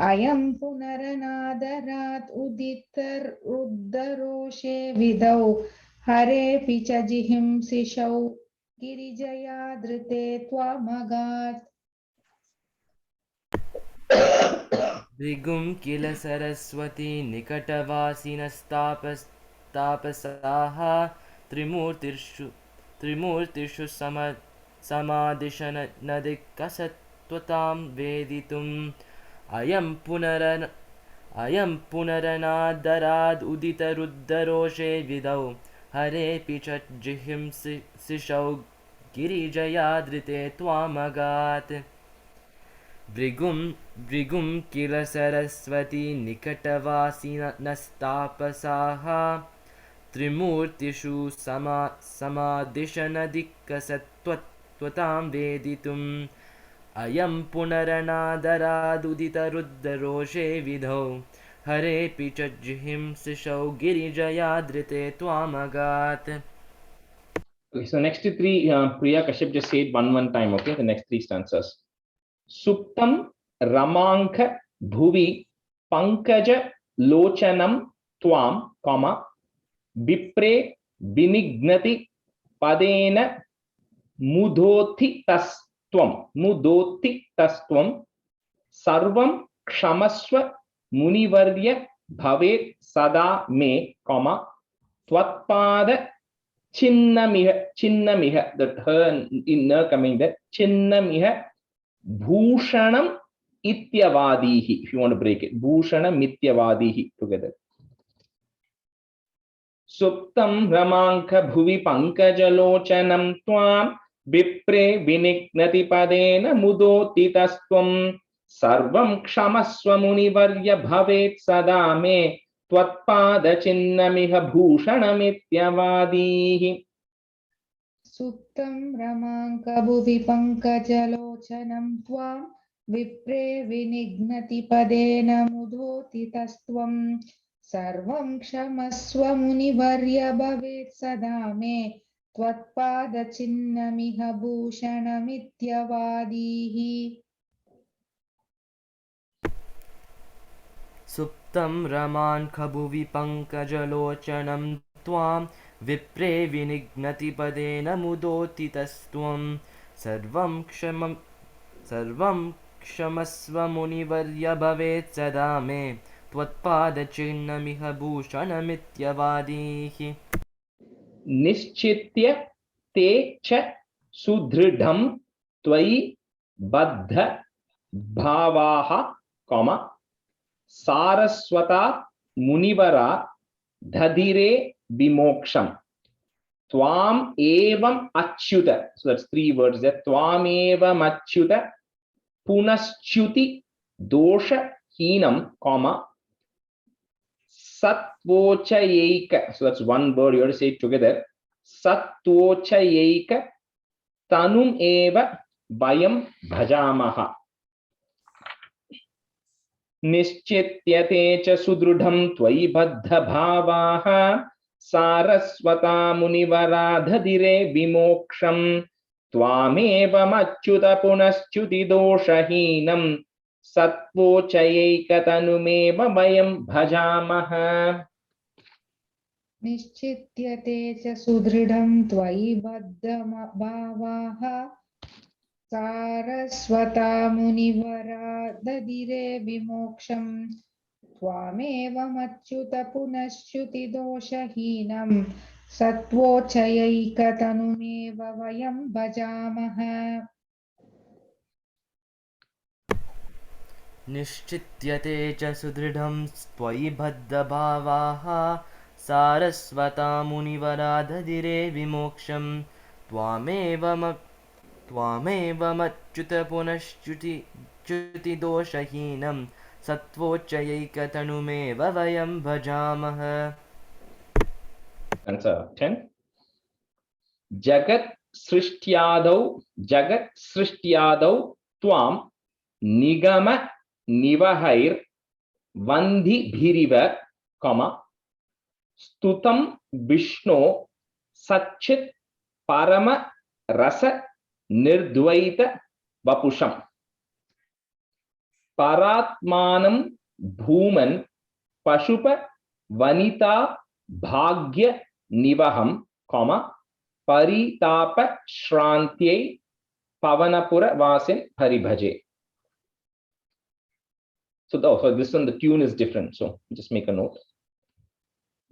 अयं पुनरनादरात् उदितरुद्धरोषे विधौ हरेऽपि च जिहिंसिषौ गिरिजया धृते त्वमगात्। भृगुं किल सरस्वती निकटवासिनस्तापसाः त्रिमूर्तिषु समादिशन नदिकसत्वतां वेदितुम् अयं पुनरनादराद् उदितरुद्धरोषे विधौ हरेऽपि च जिहिंसिषौ गिरिजया धृते त्वामगात्। भृगुं किल सरस्वती निकटवासिनस्तापसाः त्रिमूर्तिषु समादिशनदिक्कसत्त्वतां वेदितुम् अयं पुनरनादरादुदितरुद्धरोषे विधौ हरेऽपि च जिहिंसिषौ गिरिजया धृते त्वामगात्. Okay, so next three, Priya Kashyap just said one time. Okay, the next three stanzas. Suptam Ramanka Bhuvi Pankaja Lochanam Twam, comma, Vipre Binignati Padena Mudoti Tastwam, Sarvam Kshamaswa Munivarya Bhavet Sada Me, comma, Twatpada Chinnamiha, that her in coming there, Chinnamiha Bhushanam Ityavadihi, if you want to break it, Bhushanam Ityavadihi together. Suptam Ramanka Bhuvi Pankajalocanam Twam Vipre Vinignati Padena Mudoti Tastwam Sarvam Kshamaswa Munivarya Bhavet Sada Me Twatpada Chinnamiha Bhushanamityavadihi. सुप्तं रमाङ्कभुवि पङ्कजलोचनं त्वां विप्रे विनिघ्नति पदेन मुदोति तस्त्वं सर्वं क्षमस्व मुनिवर्य भवेत् सदा मे त्वत्पादचिह्नमिह भूषणमित्यवादीः. सुप्तं रमाङ्कभुवि पङ्कजलोचनं त्वां विप्रे विनिघ्नति पदेन मुदोति तस्त्वं सर्वं क्षमस्व मुनिवर्य भवेत् सदा मे त्वत्पादचिह्नमिह भूषणमित्यवादीः. निश्चित्य ते च सुदृढं त्वयि बद्ध भावाः, कॉमा, सारस्वता मुनिवरा धधिरे विमोक्षम त्वाम एवं अच्युत. So that's three words there. त्वाम एवं अच्युत पुनश्च्युति दोष हीनम, comma, sattvochayeka. So that's one word, you have to say it together. Sattvochayeka tanum eva vayam bhajamaha. Nischyityate cha sudrudham tvayi baddha bhavaha saraswata munivaradhadire vimoksham tvameva machyuta punaschuti doshahinam sattvochayekatanumeva vayam bhajamaha. निश्चित्यते च सुदृढं त्वयि बद्धभावाः सारस्वता मुनिवरा ददिरे विमोक्षं त्वामेवमच्युत पुनश्च्युतिदोषहीनं सत्त्वोच्चयैकतनुमेव वयं भजामः. निश्चित्यते च सुदृढं त्वयि बद्धभावाः सारस्वता मुनिवराधधिरे विमोक्षं त्वामेवमच्युत पुनश्च्युतिदोषहीनं सत्त्वोच्चयैकतनुमेव वयं भजामः. Answer 10. Jagat सृष्ट्यादौ त्वां निगम निवहैर वन्दिभिरिव, comma, स्तुतं विष्णो सच्चित् परम रस निर्द्वैत वपुषम. paratmanam bhuman pashupa vanita bhagya nivaham, comma, paritapa shrantye pavanapura vasin paribhaje. So this one, the tune is different. So just make a note.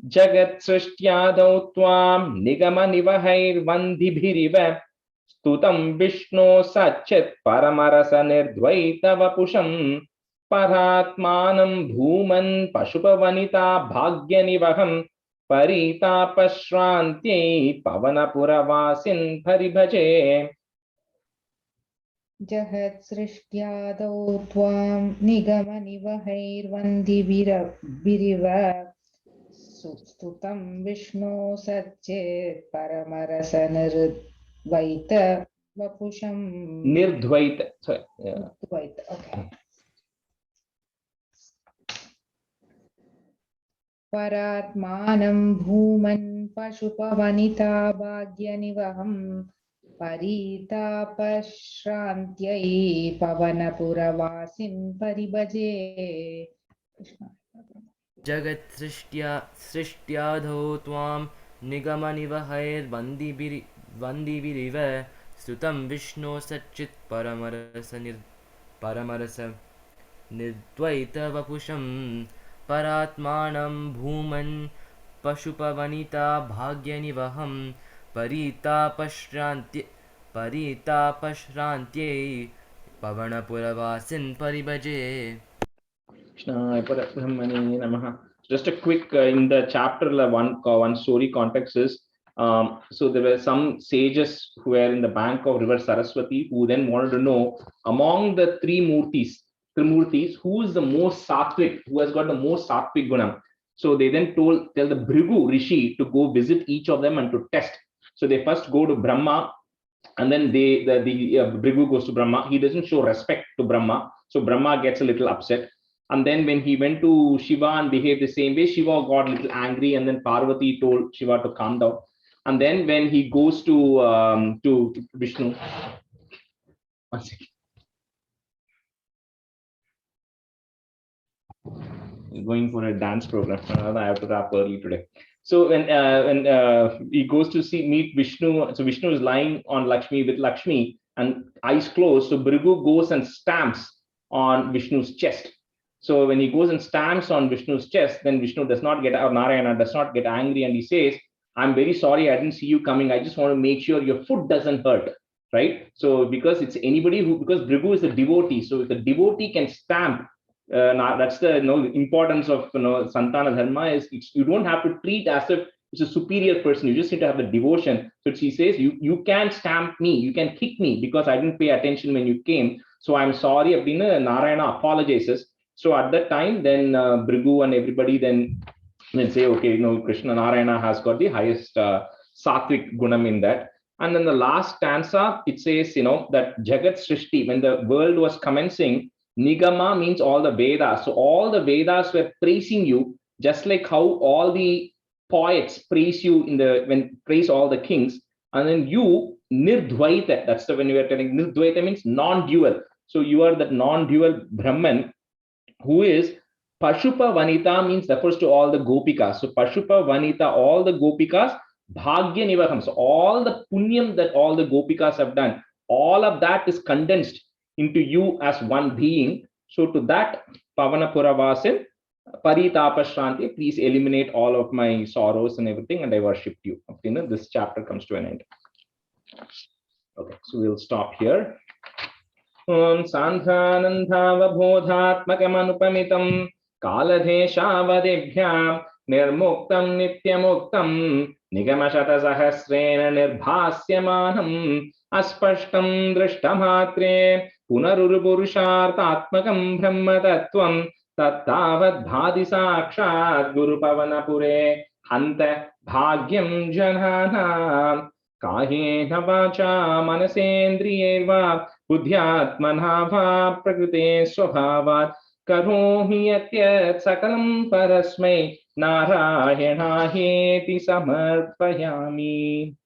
Jagat srishtyadau tvam nigama nivahair vandibhiriva stutam vishnu satchit paramarasa nirdvaita vapusham paratmanam bhuman pashupavanita bhagya nivaham paritapashrantye pavanapura vasin paribhaje. Jahat srishtyaadau tvam nigama nivahaiर्वन्दिभिरिव stutam Vishnu satchit paramarasa nirdvaita vapusham. Nirdvaita. Sorry. Nirdvaita. Okay. Paratmanam bhuman pashupavanita bhagyanivaham paritapashrantyai pavanapuravasin paribhaje. Jagat srishtyaadho tvam nigamanivahairvandibiriva stutam Vishnu satchit paramarasa nirdvaita vapusham paratmanam bhuman pashupavanita bhagyanivaham paritapashrantye pavanapuravasin paribhaje. Just a quick in the chapter one story context is so there were some sages who were in the bank of river Saraswati who then wanted to know among the three murtis, who is the most sattvic, who has got the most sattvic gunam. So they then tell the Bhrigu Rishi to go visit each of them and to test. So they first go to Brahma, and then the Bhrigu goes to Brahma. He doesn't show respect to Brahma, so Brahma gets a little upset. And then when he went to Shiva and behaved the same way, Shiva got a little angry, and then Parvati told Shiva to calm down. And then when he goes to Vishnu, one second. He's going for a dance program. I have to wrap early today. So when he goes to meet Vishnu, so Vishnu is lying on Lakshmi with Lakshmi and eyes closed. So Bhrigu goes and stamps on Vishnu's chest. So when he goes and stamps on Vishnu's chest, then Vishnu does not get, or Narayana does not get angry, and he says, "I'm very sorry, I didn't see you coming. I just want to make sure your foot doesn't hurt." Right? So because it's anybody because Bhrigu is a devotee, so if the devotee can stamp, that's the importance of Santana Dharma is you don't have to treat as if it's a superior person. You just need to have the devotion. So she says, you can stamp me, you can kick me because I didn't pay attention when you came. So I'm sorry. Narayana apologizes. So at that time, then Bhrigu and everybody then say, okay, Krishna Narayana has got the highest sattvic gunam in that. And then the last stanza, it says, that Jagat Srishti, when the world was commencing, Nigama means all the Vedas. So all the Vedas were praising you, just like how all the poets praise you praise all the kings. And then you, Nirdvaita, that's when we are telling Nirdvaita means non-dual. So you are that non-dual Brahman, who is Pashupa Vanita, means refers to all the Gopikas. So Pashupa Vanita, all the Gopikas, Bhagya Nivaham. So all the punyam that all the Gopikas have done, all of that is condensed into you as one being. So to that, Pavanapura Vasin, Paritapashranti, please eliminate all of my sorrows and everything, and I worship you. This chapter comes to an end. Okay, so we'll stop here. Om Santhanandhavabodhatmakamanupamitam Kaladeshavadebhyam Nirmuktam Nityamuktam Nigamashatasahasrena Nirbhasyamanam Aspashtam Drishtamatre Punarurupurushartatmakam Brahmatattvam Tattavad Bhadi Sakshat Guru Pavanapure Hanta Bhagyam Janana Kahena Vacha Manasendriyeva Buddhyatmana va prakrite swabhavat karomi yatyat sakalam parasmai narayana heti samarpayami.